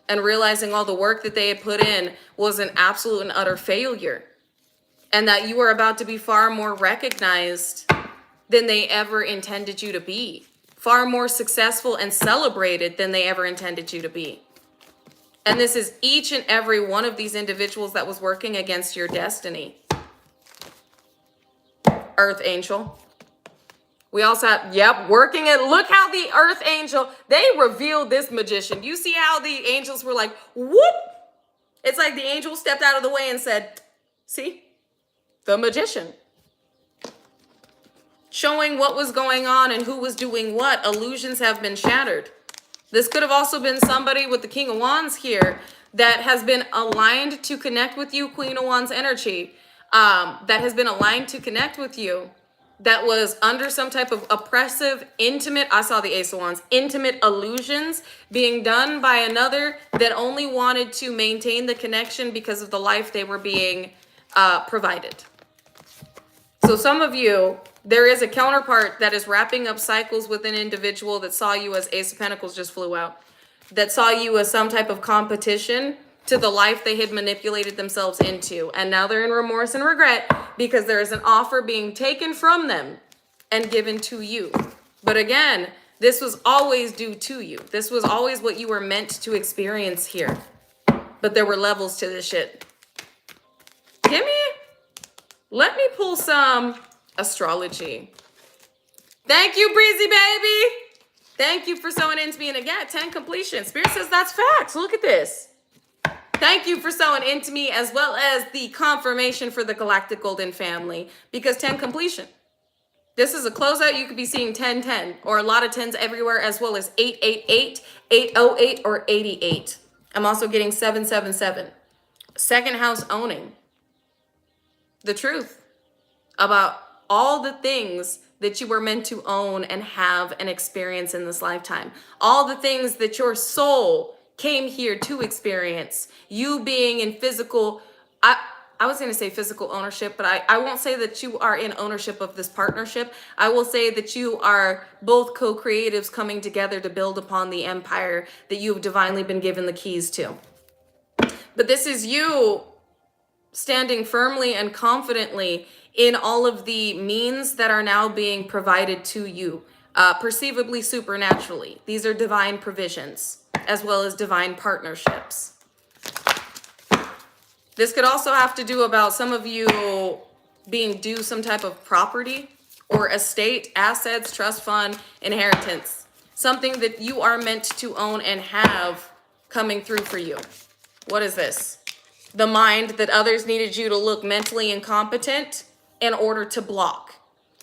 and realizing all the work that they had put in was an absolute and utter failure. And that you are about to be far more recognized than they ever intended you to be. Far more successful and celebrated than they ever intended you to be. And this is each and every one of these individuals that was working against your destiny. Earth Angel. We also have, working it. Look how the Earth Angel, they revealed this magician. You see how the angels were like, whoop. It's like the angel stepped out of the way and said, see, the magician. Showing what was going on and who was doing what. Illusions have been shattered. This could have also been somebody with the King of Wands here that has been aligned to connect with you, Queen of Wands energy, that has been aligned to connect with you, that was under some type of oppressive, intimate, I saw the Ace of Wands, intimate illusions being done by another that only wanted to maintain the connection because of the life they were being provided. So some of you, there is a counterpart that is wrapping up cycles with an individual that saw you as Ace of Pentacles just flew out, that saw you as some type of competition to the life they had manipulated themselves into. And now they're in remorse and regret because there is an offer being taken from them and given to you. But again, this was always due to you. This was always what you were meant to experience here. But there were levels to this shit. Let me pull some astrology. Thank you, Breezy Baby. Thank you for sewing into me. And again, 10 completion. Spirit says that's facts. Look at this. Thank you for sewing into me, as well as the confirmation for the Galactic Golden family, because 10 completion. This is a closeout. You could be seeing 1010 or a lot of 10s everywhere, as well as 888, 808, or 88. I'm also getting 777. Second house owning. The truth about all the things that you were meant to own and have and experience in this lifetime. All the things that your soul came here to experience. You being in physical, I was going to say physical ownership, but I won't say that you are in ownership of this partnership. I will say that you are both co-creatives coming together to build upon the empire that you've divinely been given the keys to. But this is you standing firmly and confidently in all of the means that are now being provided to you, perceivably supernaturally. These are divine provisions, as well as divine partnerships. This could also have to do about some of you being due some type of property or estate, assets, trust fund, inheritance. Something that you are meant to own and have coming through for you. What is this? The mind that others needed you to look mentally incompetent in order to block.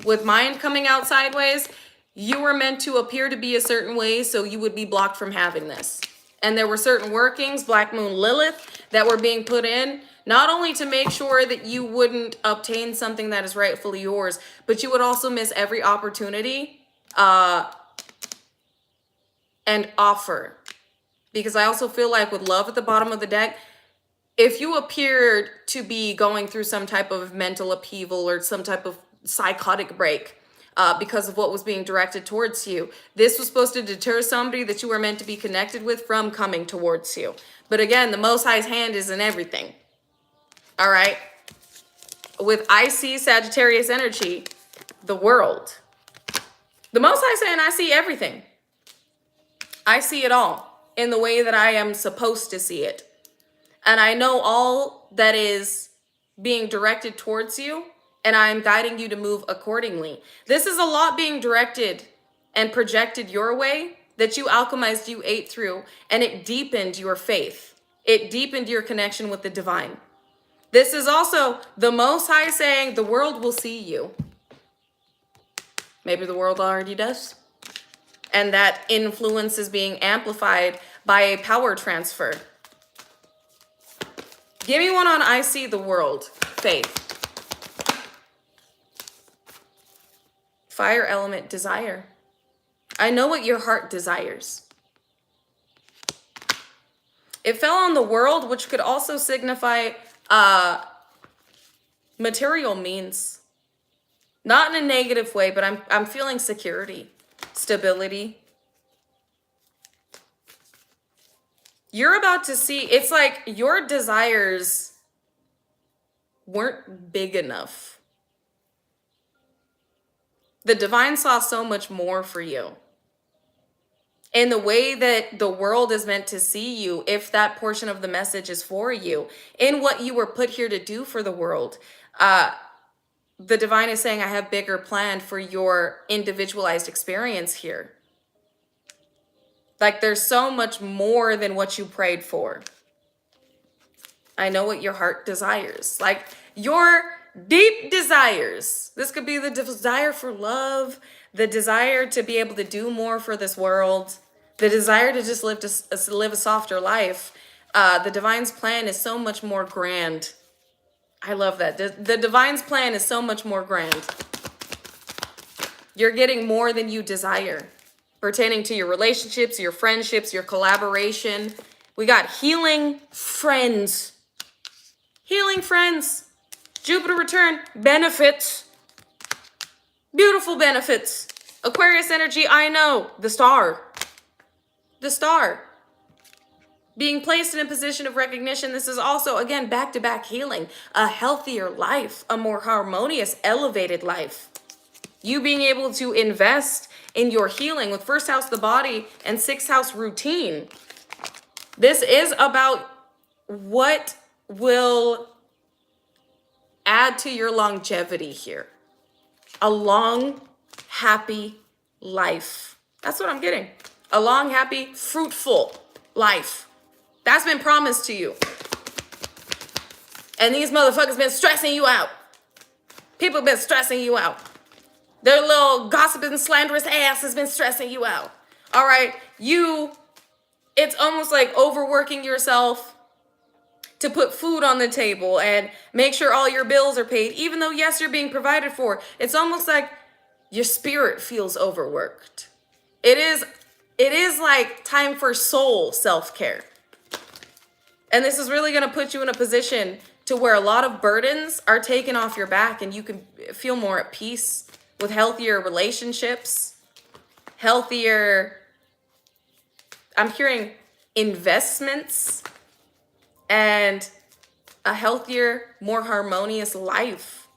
With mind coming out sideways, you were meant to appear to be a certain way so you would be blocked from having this. And there were certain workings, Black Moon Lilith, that were being put in, not only to make sure that you wouldn't obtain something that is rightfully yours, but you would also miss every opportunity and offer. Because I also feel like with love at the bottom of the deck, if you appeared to be going through some type of mental upheaval or some type of psychotic break, because of what was being directed towards you. This was supposed to deter somebody that you were meant to be connected with from coming towards you. But again, the Most High's hand is in everything. All right. With IC Sagittarius energy, the world. The Most High saying, I see everything. I see it all in the way that I am supposed to see it. And I know all that is being directed towards you, and I am guiding you to move accordingly. This is a lot being directed and projected your way that you alchemized, you ate through, and it deepened your faith. It deepened your connection with the divine. This is also the Most High saying the world will see you. Maybe the world already does. And that influence is being amplified by a power transfer. Give me one on I see the world. Faith. Fire element, desire. I know what your heart desires. It fell on the world, which could also signify material means. Not in a negative way, but I'm feeling security, stability. You're about to see, it's like your desires weren't big enough. The divine saw so much more for you. In the way that the world is meant to see you, if that portion of the message is for you, in what you were put here to do for the world. The divine is saying, I have bigger planned for your individualized experience here. Like there's so much more than what you prayed for. I know what your heart desires. Like your deep desires. This could be the desire for love, the desire to be able to do more for this world, the desire to just live a softer life. The divine's plan is so much more grand. I love that. The divine's plan is so much more grand. You're getting more than you desire. Pertaining to your relationships, your friendships, your collaboration. We got healing friends. Healing friends. Jupiter return. Benefits. Beautiful benefits. Aquarius energy, I know. The star. The star. Being placed in a position of recognition. This is also, again, back-to-back healing. A healthier life. A more harmonious, elevated life. You being able to invest in your healing with first house, the body, and sixth house routine. This is about what will add to your longevity here. A long, happy life. That's what I'm getting. A long, happy, fruitful life. That's been promised to you. And these motherfuckers been stressing you out. People been stressing you out. Their little gossiping, slanderous ass has been stressing you out. All right, it's almost like overworking yourself to put food on the table and make sure all your bills are paid, even though, yes, you're being provided for. It's almost like your spirit feels overworked. It is like time for soul self-care. And this is really going to put you in a position to where a lot of burdens are taken off your back and you can feel more at peace. With healthier relationships, healthier, I'm hearing investments, and a healthier, more harmonious life.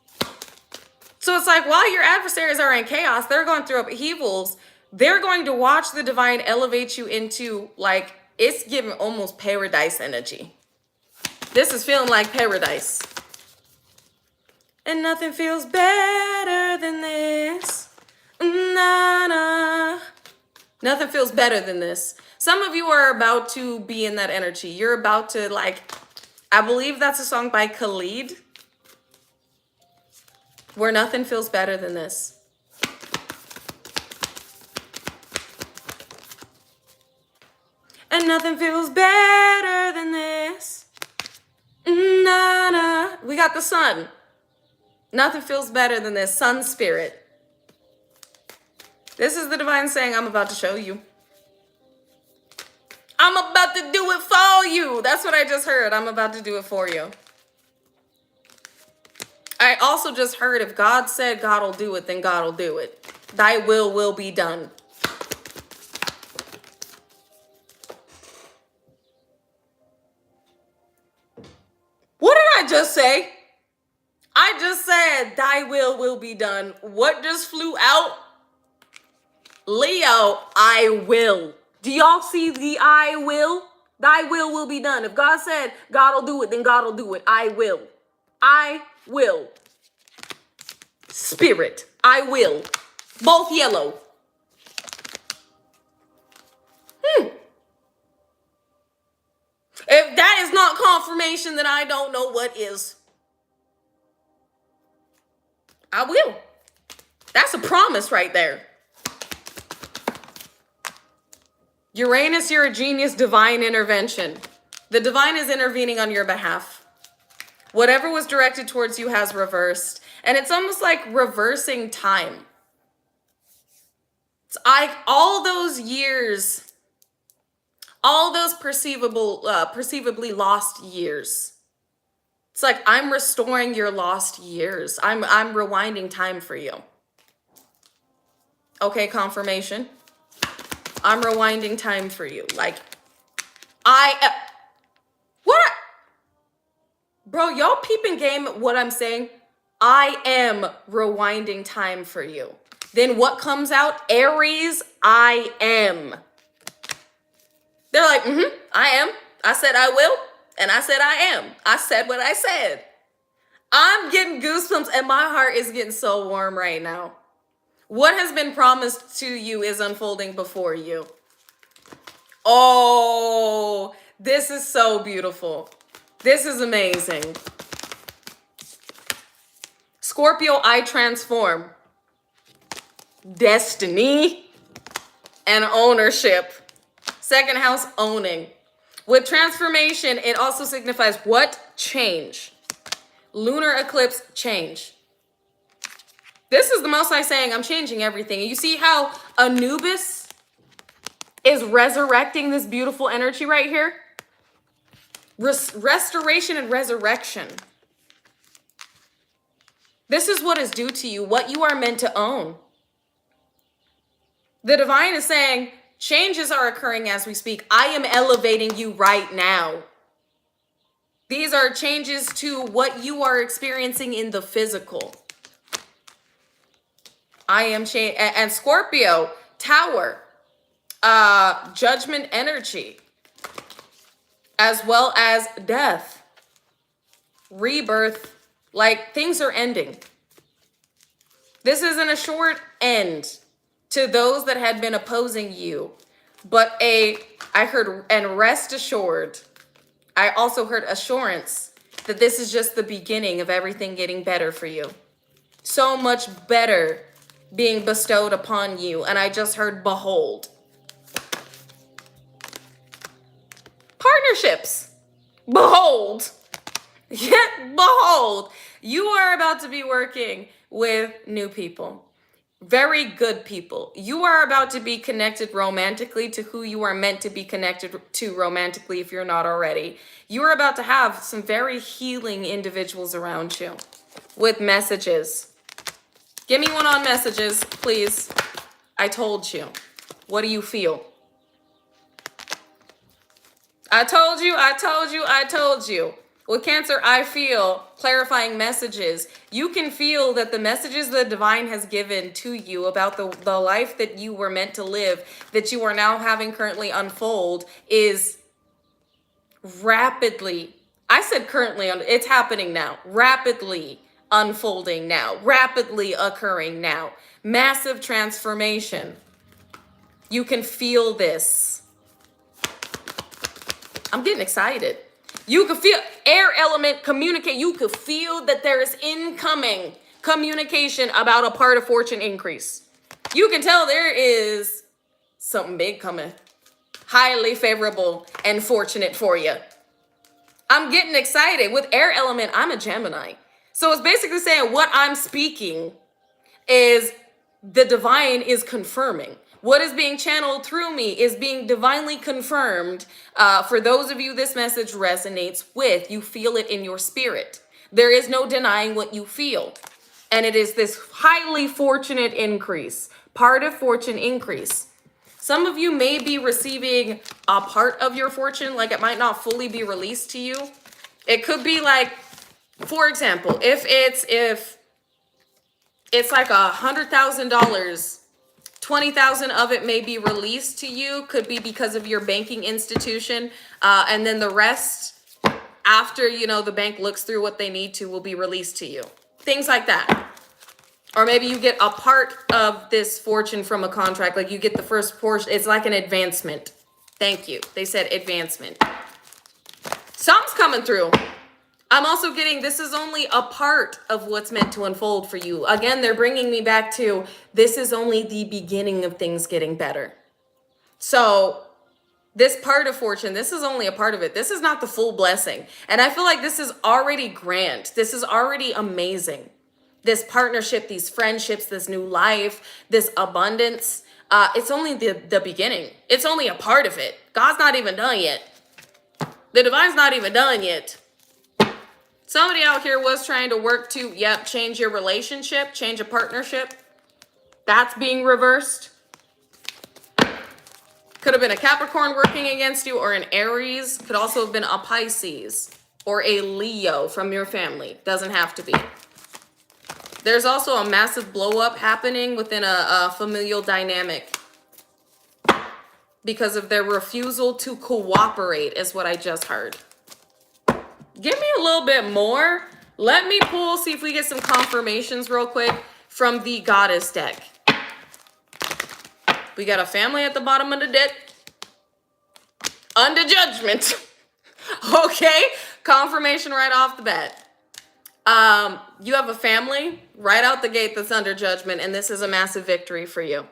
So it's like while your adversaries are in chaos, they're going through upheavals, they're going to watch the divine elevate you into, like, it's giving almost paradise energy. This is feeling like paradise. And nothing feels better than this. Nah. Nothing feels better than this. Some of you are about to be in that energy. You're about to, like, I believe that's a song by Khalid, where nothing feels better than this. And nothing feels better than this. Nah. We got the sun. Nothing feels better than this. Sun spirit. This is the divine saying, I'm about to show you. I'm about to do it for you. That's what I just heard. I'm about to do it for you. I also just heard if God said God will do it, then God will do it. Thy will be done. What did I just say? I just said thy will be done. What just flew out? Leo, I will. Do y'all see the I will? Thy will be done. If God said God will do it, then God will do it. I will. I will. Spirit, I will. Both yellow. If that is not confirmation, then I don't know what is. I will. That's a promise right there. Uranus, you're a genius, divine intervention. The divine is intervening on your behalf. Whatever was directed towards you has reversed. And it's almost like reversing time. It's like all those years, all those perceivably lost years. It's like I'm restoring your lost years. I'm rewinding time for you. Okay, confirmation. I'm rewinding time for you. Like, what? Bro, y'all peeping game what I'm saying? I am rewinding time for you. Then what comes out? Aries, I am. They're like, I am. I said I will, and I said I am. I said what I said. I'm getting goosebumps, and my heart is getting so warm right now. What has been promised to you is unfolding before you. Oh, this is so beautiful. This is amazing. Scorpio, I transform. Destiny and ownership. Second house, owning. With transformation, it also signifies what? Change. Lunar eclipse, change. This is the Most High saying, I'm changing everything. And you see how Anubis is resurrecting this beautiful energy right here? Restoration and resurrection. This is what is due to you, what you are meant to own. The divine is saying, changes are occurring as we speak. I am elevating you right now. These are changes to what you are experiencing in the physical. I am changing. And Scorpio, Tower, judgment energy, as well as death, rebirth, like things are ending. This isn't a short end to those that had been opposing you, but I heard, and rest assured, I also heard assurance that this is just the beginning of everything getting better for you. So much better being bestowed upon you. And I just heard behold. Partnerships. Behold. Yeah, behold. You are about to be working with new people. Very good people. You are about to be connected romantically to who you are meant to be connected to romantically if you're not already. You are about to have some very healing individuals around you with messages. Give me one on messages, please. I told you. What do you feel? I told you, I told you, I told you. With Cancer, I feel clarifying messages. You can feel that the messages the divine has given to you about the life that you were meant to live, that you are now having currently unfold, is rapidly, I said currently, it's happening now, rapidly unfolding now, rapidly occurring now. Massive transformation. You can feel this. I'm getting excited. You can feel air element communicate. You could feel that there is incoming communication about a part of fortune increase. You can tell there is something big coming. Highly favorable and fortunate for you. I'm getting excited. With air element, I'm a Gemini. So it's basically saying what I'm speaking is the divine is confirming. What is being channeled through me is being divinely confirmed. For those of you this message resonates with, you feel it in your spirit. There is no denying what you feel. And it is this highly fortunate increase, part of fortune increase. Some of you may be receiving a part of your fortune, like it might not fully be released to you. It could be like, for example, if it's like $100,000, 20,000 of it may be released to you, could be because of your banking institution, and then the rest, after the bank looks through what they need to, will be released to you. Things like that. Or maybe you get a part of this fortune from a contract, like you get the first portion. It's like an advancement. Thank you. They said advancement. Something's coming through. I'm also getting, this is only a part of what's meant to unfold for you. Again, they're bringing me back to, this is only the beginning of things getting better. So this part of fortune, this is only a part of it. This is not the full blessing. And I feel like this is already grand. This is already amazing. This partnership, these friendships, this new life, this abundance, it's only the beginning. It's only a part of it. God's not even done yet. The divine's not even done yet. Somebody out here was trying to work to, change your relationship, change a partnership. That's being reversed. Could have been a Capricorn working against you, or an Aries. Could also have been a Pisces or a Leo from your family. Doesn't have to be. There's also a massive blow up happening within a familial dynamic because of their refusal to cooperate, is what I just heard. Give me a little bit more. Let me pull, see if we get some confirmations real quick from the Goddess deck. We got a family at the bottom of the deck. Under judgment. Okay, confirmation right off the bat. You have a family right out the gate that's under judgment, and this is a massive victory for you.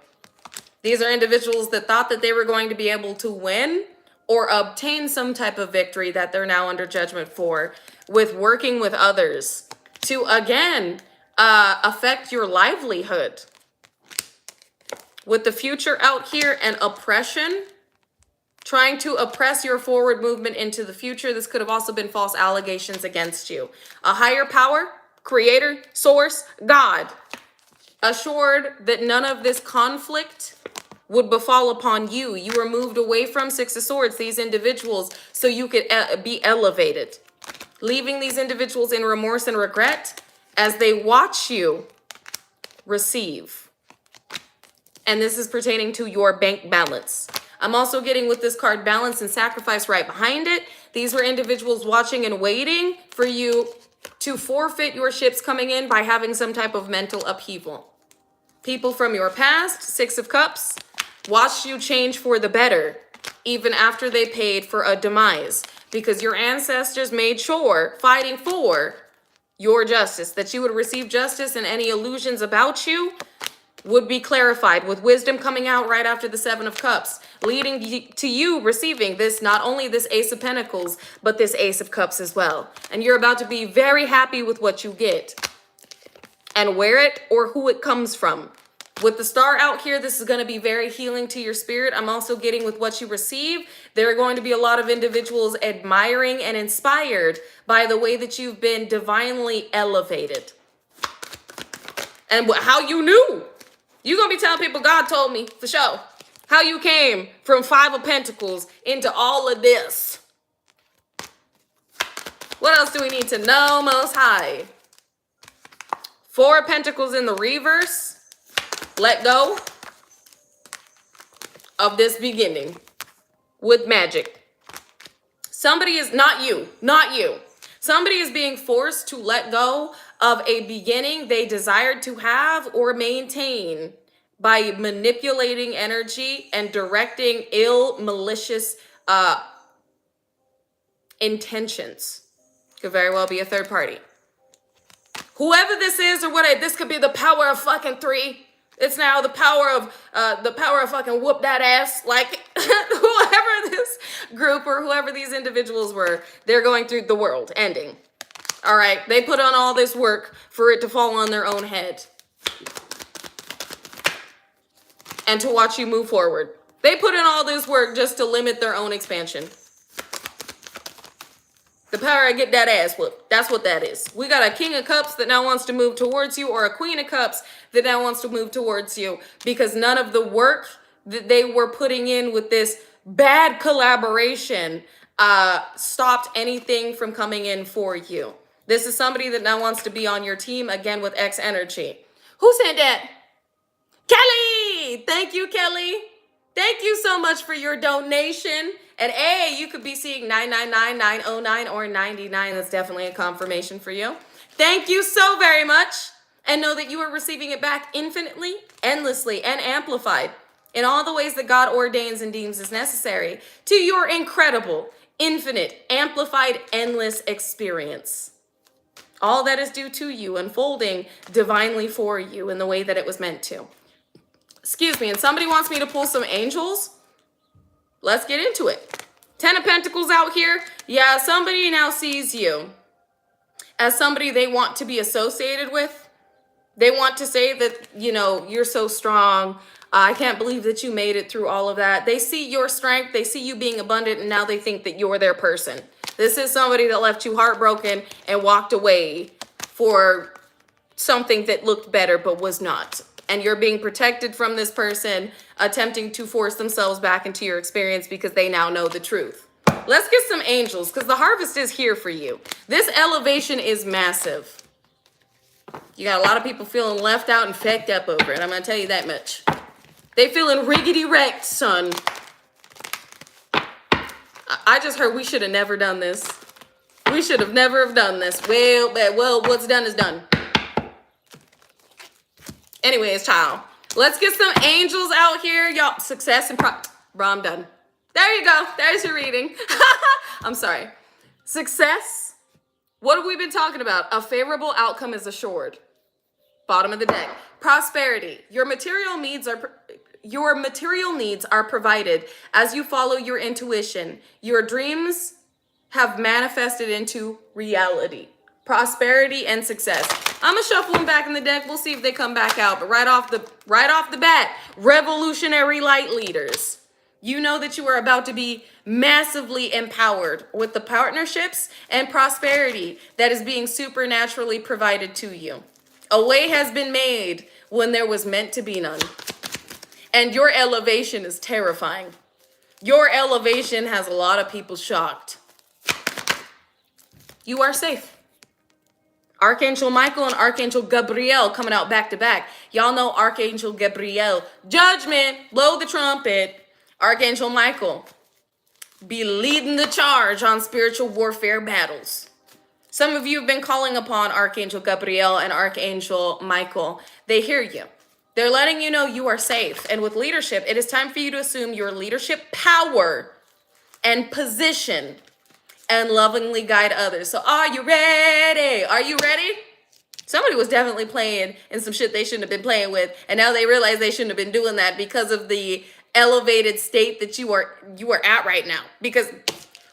These are individuals that thought that they were going to be able to win or obtain some type of victory that they're now under judgment for, with working with others to, again, affect your livelihood. With the future out here and oppression, trying to oppress your forward movement into the future. This could have also been false allegations against you. A higher power, creator, source, God, assured that none of this conflict would befall upon you. You were moved away from Six of Swords, these individuals, so you could be elevated. Leaving these individuals in remorse and regret as they watch you receive. And this is pertaining to your bank balance. I'm also getting with this card balance and sacrifice right behind it. These were individuals watching and waiting for you to forfeit your ships coming in by having some type of mental upheaval. People from your past, Six of Cups, watched you change for the better, even after they paid for a demise, because your ancestors made sure, fighting for your justice, that you would receive justice, and any illusions about you would be clarified, with wisdom coming out right after the Seven of Cups, leading to you receiving this, not only this Ace of Pentacles, but this Ace of Cups as well. And you're about to be very happy with what you get and where it or who it comes from. With the Star out here, this is going to be very healing to your spirit. I'm also getting with what you receive. There are going to be a lot of individuals admiring and inspired by the way that you've been divinely elevated. And how you knew. You're going to be telling people, God told me, for sure, how you came from Five of Pentacles into all of this. What else do we need to know, Most High? Four of Pentacles in the reverse. Let go of this beginning with magic. Somebody is, not you. Somebody is being forced to let go of a beginning they desired to have or maintain by manipulating energy and directing ill, malicious intentions. Could very well be a third party. Whoever this is, or what, this could be the power of fucking three. It's now the power of fucking whoop that ass. Like whoever this group or whoever these individuals were, they're going through the world ending. All right, they put on all this work for it to fall on their own head. And to watch you move forward. They put in all this work just to limit their own expansion. The power of get that ass whooped. That's what that is. We got a King of Cups that now wants to move towards you, or a Queen of Cups that now wants to move towards you, because none of the work that they were putting in with this bad collaboration stopped anything from coming in for you. This is somebody that now wants to be on your team, again, with X energy. Who sent that? Kelly! Thank you, Kelly. Thank you so much for your donation. And hey, you could be seeing 999, 909, or 99. That's definitely a confirmation for you. Thank you so very much. And know that you are receiving it back infinitely, endlessly, and amplified in all the ways that God ordains and deems as necessary to your incredible, infinite, amplified, endless experience. All that is due to you, unfolding divinely for you in the way that it was meant to. Excuse me, and somebody wants me to pull some angels? Let's get into it. 10 of Pentacles out here. Yeah, somebody now sees you as somebody they want to be associated with. They want to say that, you know, you're so strong. I can't believe that you made it through all of that. They see your strength. They see you being abundant, and now they think that you're their person. This is somebody that left you heartbroken and walked away for something that looked better but was not. And you're being protected from this person attempting to force themselves back into your experience because they now know the truth. Let's get some angels, because the harvest is here for you. This elevation is massive. You got a lot of people feeling left out and fecked up over it. I'm going to tell you that much. They feeling riggedy wrecked, son. I just heard we should have never done this. We should have never have done this. Well, what's done is done. Anyways, child, let's get some angels out here. Y'all, success and bro, I'm done. There you go. There's your reading. I'm sorry. Success. What have we been talking about? A favorable outcome is assured. Bottom of the deck. Prosperity. Your material needs are provided as you follow your intuition. Your dreams have manifested into reality. Prosperity and success. I'm gonna shuffle them back in the deck. We'll see if they come back out. But right off the bat, revolutionary light leaders. You know that you are about to be massively empowered with the partnerships and prosperity that is being supernaturally provided to you. A way has been made when there was meant to be none. And your elevation is terrifying. Your elevation has a lot of people shocked. You are safe. Archangel Michael and Archangel Gabriel coming out back to back. Y'all know Archangel Gabriel. Judgment, blow the trumpet. Archangel Michael, be leading the charge on spiritual warfare battles. Some of you have been calling upon Archangel Gabriel and Archangel Michael. They hear you. They're letting you know you are safe. And with leadership, it is time for you to assume your leadership power and position and lovingly guide others. So are you ready? Are you ready? Somebody was definitely playing in some shit they shouldn't have been playing with. And now they realize they shouldn't have been doing that because of the elevated state that you are at right now. Because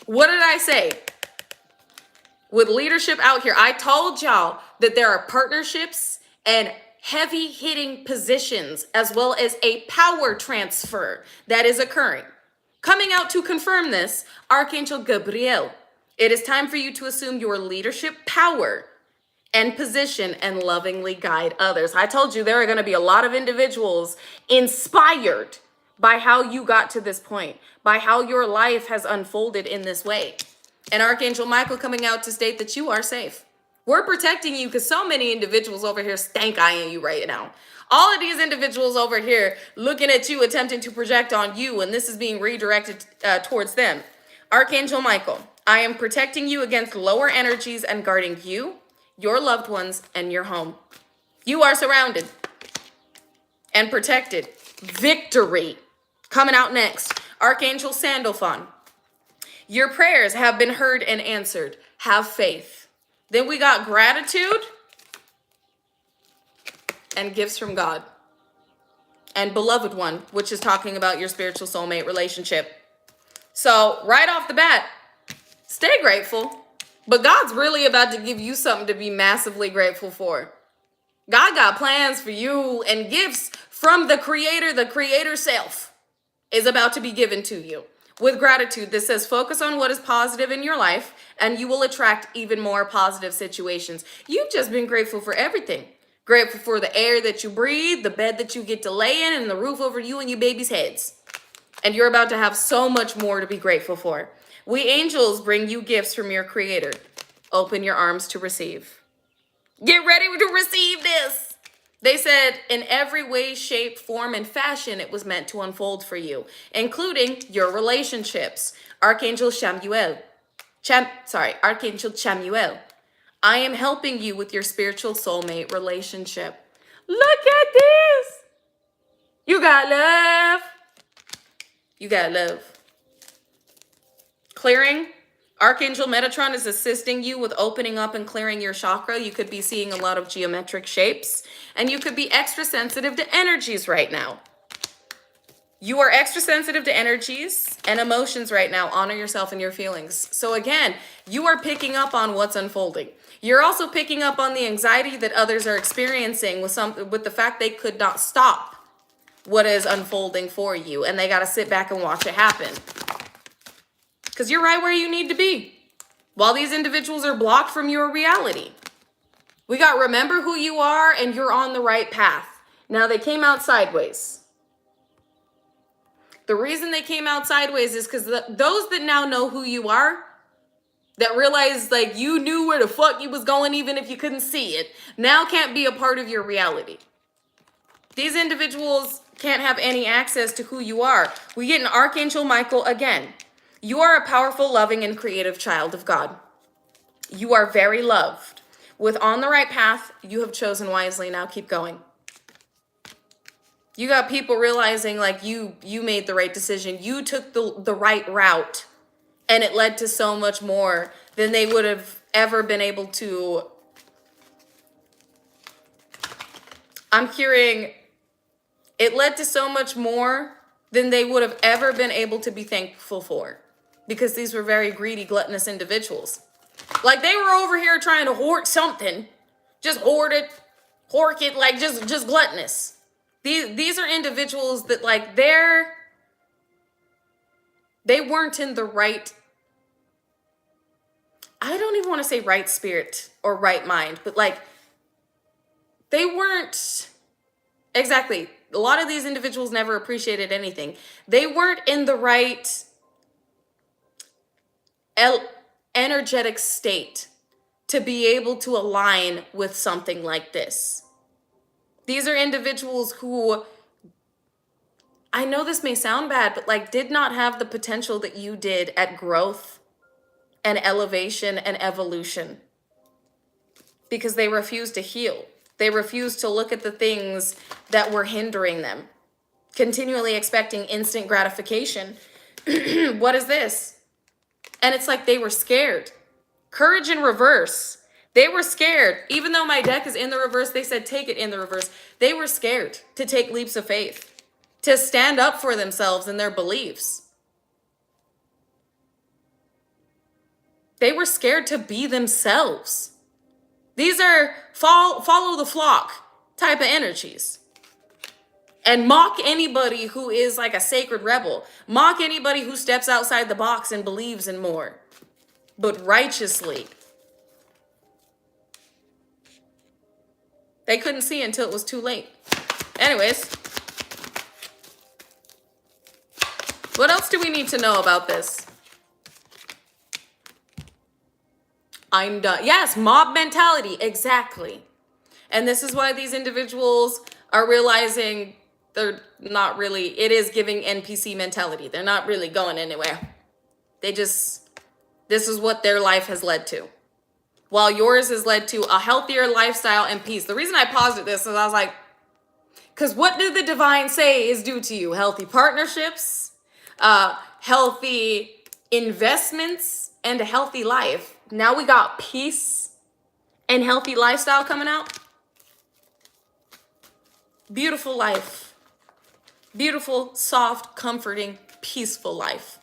what did I say? With leadership out here, I told y'all that there are partnerships and heavy hitting positions as well as a power transfer that is occurring. Coming out to confirm this, Archangel Gabriel. It is time for you to assume your leadership power and position and lovingly guide others. I told you there are going to be a lot of individuals inspired by how you got to this point, by how your life has unfolded in this way. And Archangel Michael coming out to state that you are safe. We're protecting you because so many individuals over here stank eyeing you right now. All of these individuals over here looking at you, attempting to project on you, and this is being redirected towards them. Archangel Michael, I am protecting you against lower energies and guarding you, your loved ones, and your home. You are surrounded and protected. Victory. Coming out next, Archangel Sandalphon. Your prayers have been heard and answered. Have faith. Then we got gratitude and gifts from God. And beloved one, which is talking about your spiritual soulmate relationship. So right off the bat, stay grateful. But God's really about to give you something to be massively grateful for. God got plans for you, and gifts from the creator self is about to be given to you. with gratitude. This says focus on what is positive in your life and you will attract even more positive situations. You've just been grateful for everything. Grateful for the air that you breathe, the bed that you get to lay in, and the roof over you and your baby's heads. And you're about to have so much more to be grateful for. We angels bring you gifts from your creator. Open your arms to receive. Get ready to receive this. They said in every way, shape, form, and fashion it was meant to unfold for you, including your relationships. Archangel Chamuel. Archangel Chamuel. I am helping you with your spiritual soulmate relationship. Look at this. You got love. You got love. Clearing. Archangel Metatron is assisting you with opening up and clearing your chakra. You could be seeing a lot of geometric shapes, and you could be extra sensitive to energies right now. You are extra sensitive to energies and emotions right now. Honor yourself and your feelings. So again, you are picking up on what's unfolding. You're also picking up on the anxiety that others are experiencing with the fact they could not stop what is unfolding for you, and they got to sit back and watch it happen. Because you're right where you need to be while these individuals are blocked from your reality. We got remember who you are and you're on the right path. Now they came out sideways. The reason they came out sideways is because those that now know who you are, that realize like you knew where the fuck you was going even if you couldn't see it, now can't be a part of your reality. These individuals can't have any access to who you are. We get an Archangel Michael again. You are a powerful, loving, and creative child of God. You are very loved. With on the right path, you have chosen wisely. Now keep going. You got people realizing like you made the right decision. You took the right route, and it led to so much more than they would have ever been able to. I'm hearing it led to so much more than they would have ever been able to be thankful for, because these were very greedy, gluttonous individuals. Like they were over here trying to hoard something, just hoard it, like just gluttonous. These are individuals that like they weren't in the right, I don't even want to say right spirit or right mind, but like they weren't, exactly. A lot of these individuals never appreciated anything. They weren't in the right energetic state to be able to align with something like this. These are individuals who, I know this may sound bad, but like did not have the potential that you did at growth and elevation and evolution, because they refused to heal. They refused to look at the things that were hindering them, continually expecting instant gratification. What is this? And it's like they were scared. Courage in reverse. They were scared. Even though my deck is in the reverse, they said take it in the reverse. They were scared to take leaps of faith, to stand up for themselves and their beliefs. They were scared to be themselves. These are follow the flock type of energies. And mock anybody who is like a sacred rebel. Mock anybody who steps outside the box and believes in more, but righteously. They couldn't see until it was too late. Anyways, what else do we need to know about this? I'm done. Yes, mob mentality. Exactly. And this is why these individuals are realizing they're not really, it is giving NPC mentality. They're not really going anywhere. This is what their life has led to. While yours has led to a healthier lifestyle and peace. The reason I paused at this is I was like, because what did the divine say is due to you? Healthy partnerships, healthy investments, and a healthy life. Now we got peace and healthy lifestyle coming out. Beautiful life. Beautiful, soft, comforting, peaceful life.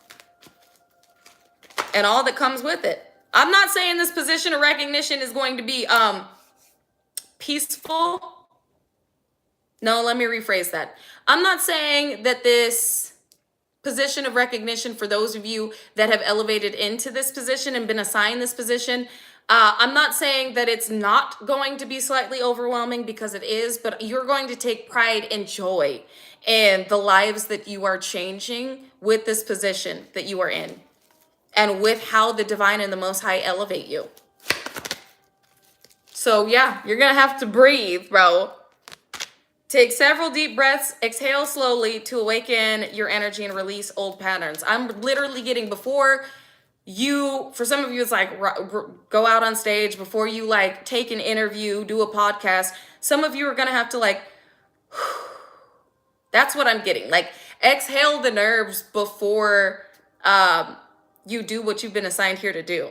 And all that comes with it. I'm not saying this position of recognition is going to be peaceful. No, let me rephrase that. I'm not saying that this position of recognition for those of you that have elevated into this position and been assigned this position. I'm not saying that it's not going to be slightly overwhelming, because it is, but you're going to take pride and joy in the lives that you are changing with this position that you are in, and with how the divine and the Most High elevate you. So yeah, you're gonna have to breathe, bro. Take several deep breaths, exhale slowly to awaken your energy and release old patterns. I'm literally getting, before you, for some of you, it's like go out on stage, before you like take an interview, do a podcast. Some of you are gonna have to like, that's what I'm getting. Like, exhale the nerves before you do what you've been assigned here to do,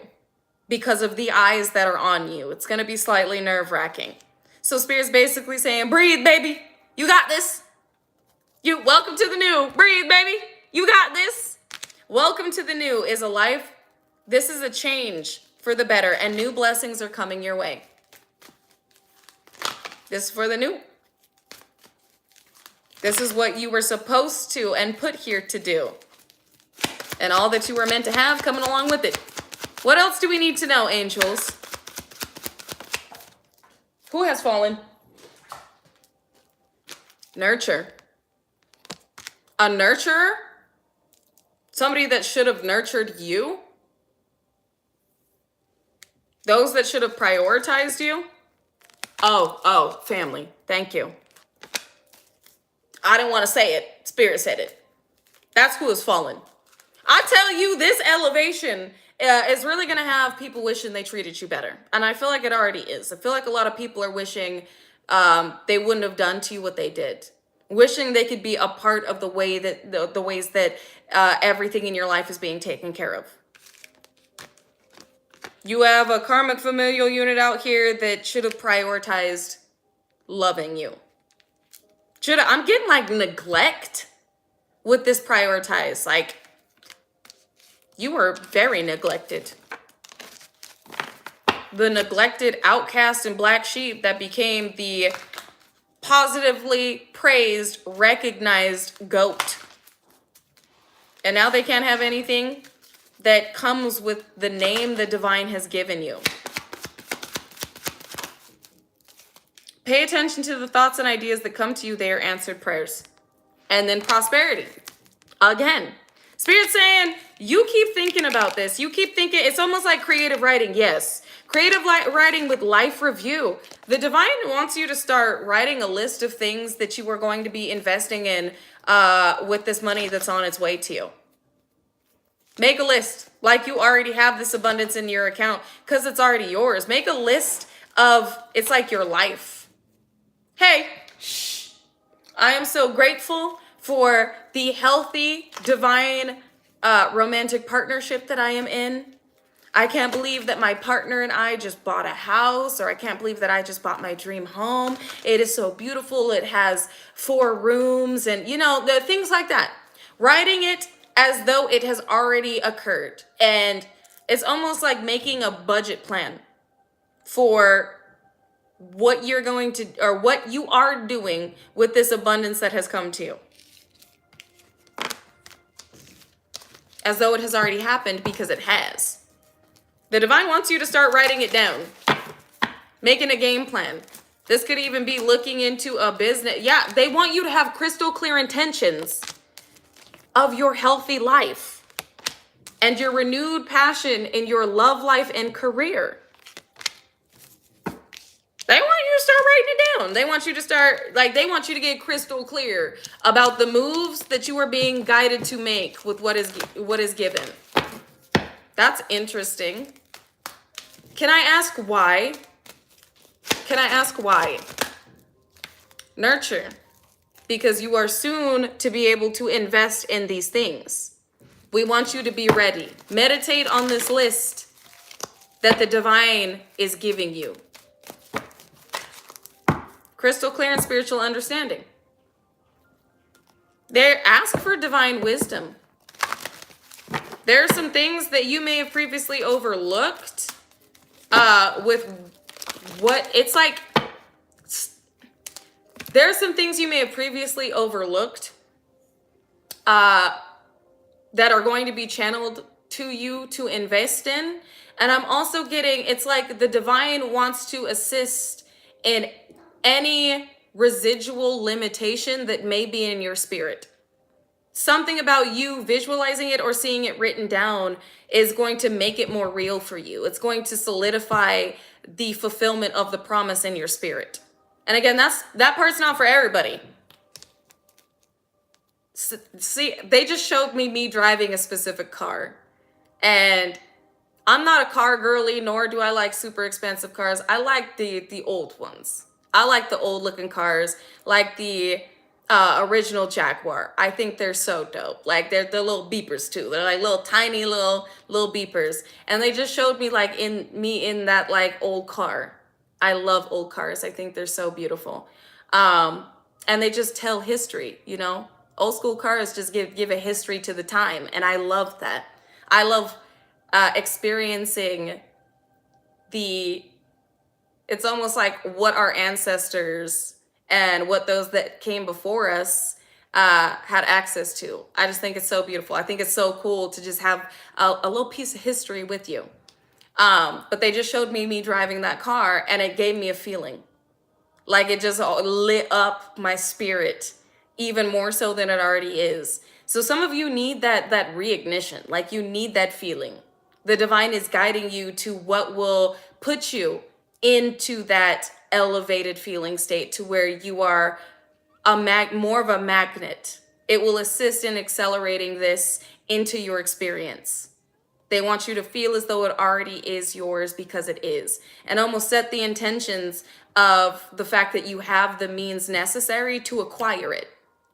because of the eyes that are on you. It's gonna be slightly nerve-wracking. So Spirit's basically saying, breathe, baby. You got this. Welcome to the new. Breathe, baby. You got this. Welcome to the new is a life. This is a change for the better, and new blessings are coming your way. This is for the new. This is what you were supposed to and put here to do. And all that you were meant to have coming along with it. What else do we need to know, angels? Who has fallen? Nurture. A nurturer? Somebody that should have nurtured you? Those that should have prioritized you? Oh, family. Thank you. I didn't want to say it. Spirit said it. That's who has fallen. I tell you, this elevation is really going to have people wishing they treated you better. And I feel like it already is. I feel like a lot of people are wishing they wouldn't have done to you what they did. Wishing they could be a part of the way that the ways that everything in your life is being taken care of. You have a karmic familial unit out here that should have prioritized loving you. I'm getting like neglect with this prioritize. Like, you were very neglected. The neglected outcast and black sheep that became the positively praised, recognized goat. And now they can't have anything that comes with the name the divine has given you. Pay attention to the thoughts and ideas that come to you. They are answered prayers. And then prosperity. Again, Spirit's saying, you keep thinking about this. You keep thinking, it's almost like creative writing. Yes. Creative writing with life review. The divine wants you to start writing a list of things that you are going to be investing in with this money that's on its way to you. Make a list like you already have this abundance in your account, because it's already yours. Make a list of, it's like your life. Hey, I am so grateful for the healthy, divine, romantic partnership that I am in. I can't believe that my partner and I just bought a house, or I can't believe that I just bought my dream home. It is so beautiful. It has 4 rooms and, the things like that. Writing it as though it has already occurred. And it's almost like making a budget plan for what you're going to, or what you are doing with this abundance that has come to you. As though it has already happened, because it has. The divine wants you to start writing it down. Making a game plan. This could even be looking into a business. Yeah, they want you to have crystal clear intentions of your healthy life and your renewed passion in your love life and career. They want you to start writing it down. They want you to they want you to get crystal clear about the moves that you are being guided to make with what is given. That's interesting. Can I ask why? Nurture. Because you are soon to be able to invest in these things. We want you to be ready. Meditate on this list that the divine is giving you. Crystal clear and spiritual understanding. Ask for divine wisdom. There are some things that you may have previously overlooked with what it's like. There are some things you may have previously overlooked that are going to be channeled to you to invest in. And I'm also getting, it's like the divine wants to assist in any residual limitation that may be in your spirit. Something about you visualizing it or seeing it written down is going to make it more real for you. It's going to solidify the fulfillment of the promise in your spirit. And again, that part's not for everybody. See, they just showed me driving a specific car. And I'm not a car girly, nor do I like super expensive cars. I like the old ones. I like the old looking cars, like the original Jaguar. I think they're so dope. Like they're little beepers too. They're like little tiny little beepers. And they just showed me like in that like old car. I love old cars. I think they're so beautiful. And they just tell history, you know? Old school cars just give a history to the time. And I love that. I love experiencing it's almost like what our ancestors and what those that came before us had access to. I just think it's so beautiful. I think it's so cool to just have a little piece of history with you. But they just showed me driving that car, and it gave me a feeling. Like it just lit up my spirit even more so than it already is. So some of you need that reignition, like you need that feeling. The divine is guiding you to what will put you into that elevated feeling state to where you are more of a magnet. It will assist in accelerating this into your experience. They want you to feel as though it already is yours because it is, and almost set the intentions of the fact that you have the means necessary to acquire it.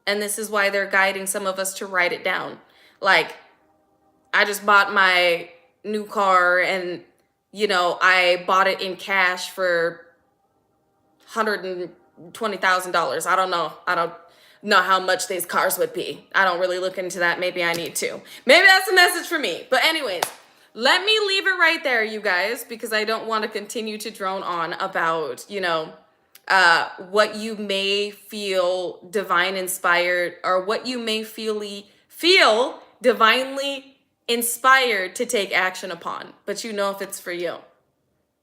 And this is why they're guiding some of us to write it down. Like, I just bought my new car and, you know, I bought it in cash for $120,000. I don't know how much these cars would be. I don't really look into that. Maybe I need to. Maybe that's a message for me. But anyways, let me leave it right there, you guys, because I don't want to continue to drone on about, you know, what you may feel divine inspired, or what you may feel divinely inspired to take action upon, but you know if it's for you.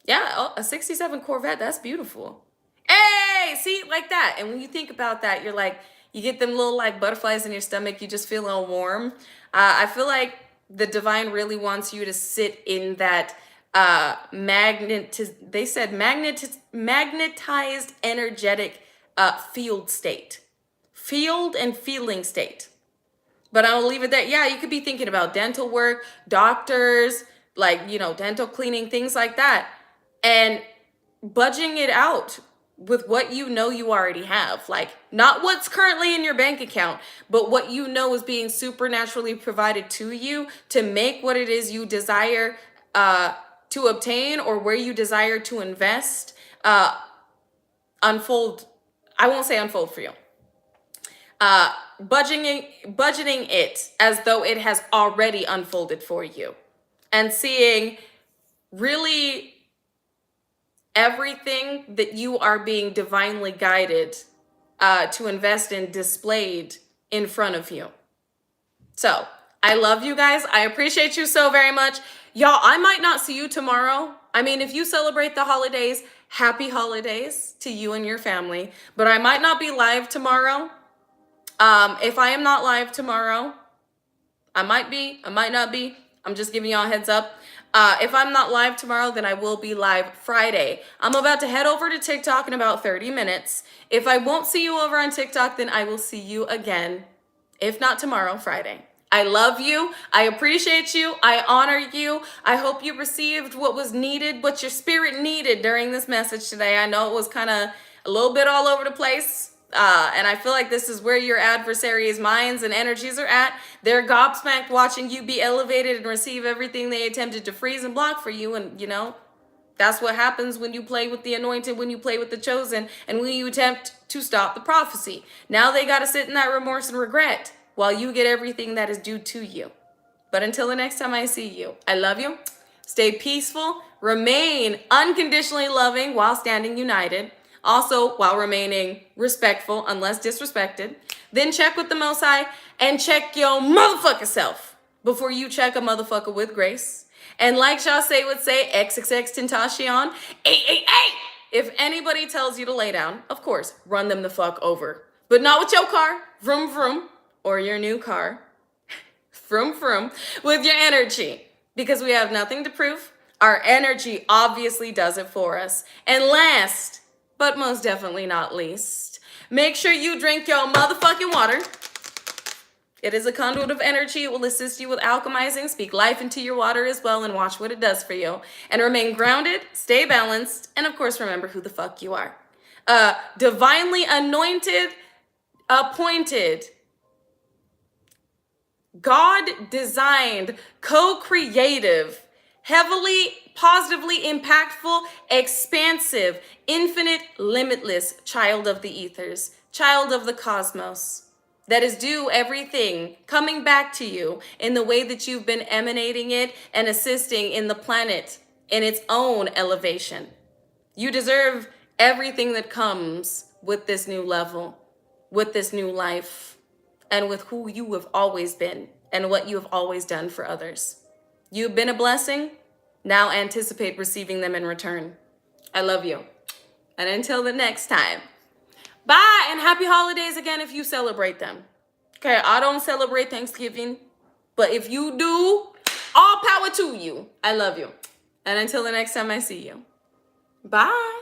Yeah, a 67 Corvette, that's beautiful. Hey, see, like that. And when you think about that, you're like, you get them little like butterflies in your stomach, you just feel a little warm. I feel like the divine really wants you to sit in that magnetized energetic field and feeling state. But I'll leave it there. Yeah, you could be thinking about dental work, doctors, like, you know, dental cleaning, things like that, and budging it out with what you know you already have. Like, not what's currently in your bank account, but what you know is being supernaturally provided to you to make what it is you desire to obtain, or where you desire to invest, unfold. I won't say unfold for you. Budgeting it as though it has already unfolded for you, and seeing really everything that you are being divinely guided to invest in displayed in front of you. So I love you guys. I appreciate you so very much. Y'all, I might not see you tomorrow. I mean, if you celebrate the holidays, happy holidays to you and your family. But I might not be live tomorrow. If I am not live tomorrow, I might be, I might not be. I'm just giving y'all a heads up. If I'm not live tomorrow, then I will be live Friday. I'm about to head over to TikTok in about 30 minutes. If I won't see you over on TikTok, then I will see you again. If not tomorrow, Friday. I love you. I appreciate you. I honor you. I hope you received what was needed, what your spirit needed during this message today. I know it was kind of a little bit all over the place. And I feel like this is where your adversaries' minds and energies are at. They're gobsmacked watching you be elevated and receive everything they attempted to freeze and block for you. And, you know, that's what happens when you play with the anointed, when you play with the chosen, and when you attempt to stop the prophecy. Now they got to sit in that remorse and regret while you get everything that is due to you. But until the next time I see you, I love you. Stay peaceful. Remain unconditionally loving while standing united. Also, while remaining respectful unless disrespected. Then check with the Most High and check your motherfucking self. before you check a motherfucker with grace. And like Jase would say, XXX Tentacion, ay. If anybody tells you to lay down, of course, run them the fuck over. But not with your car, vroom vroom, or your new car, vroom vroom, with your energy. Because we have nothing to prove. Our energy obviously does it for us. And last, but most definitely not least, make sure you drink your motherfucking water. It is a conduit of energy. It will assist you with alchemizing. Speak life into your water as well and watch what it does for you. And remain grounded, stay balanced, and of course remember who the fuck you are. Divinely anointed, appointed, God-designed, co-creative, heavily, positively impactful, expansive, infinite, limitless child of the ethers, child of the cosmos, that is due everything coming back to you in the way that you've been emanating it and assisting in the planet in its own elevation. You deserve everything that comes with this new level, with this new life, and with who you have always been and what you have always done for others. You've been a blessing. Now anticipate receiving them in return. I love you. And until the next time, bye, and happy holidays again if you celebrate them. Okay, I don't celebrate Thanksgiving, but if you do, all power to you. I love you. And until the next time I see you, bye.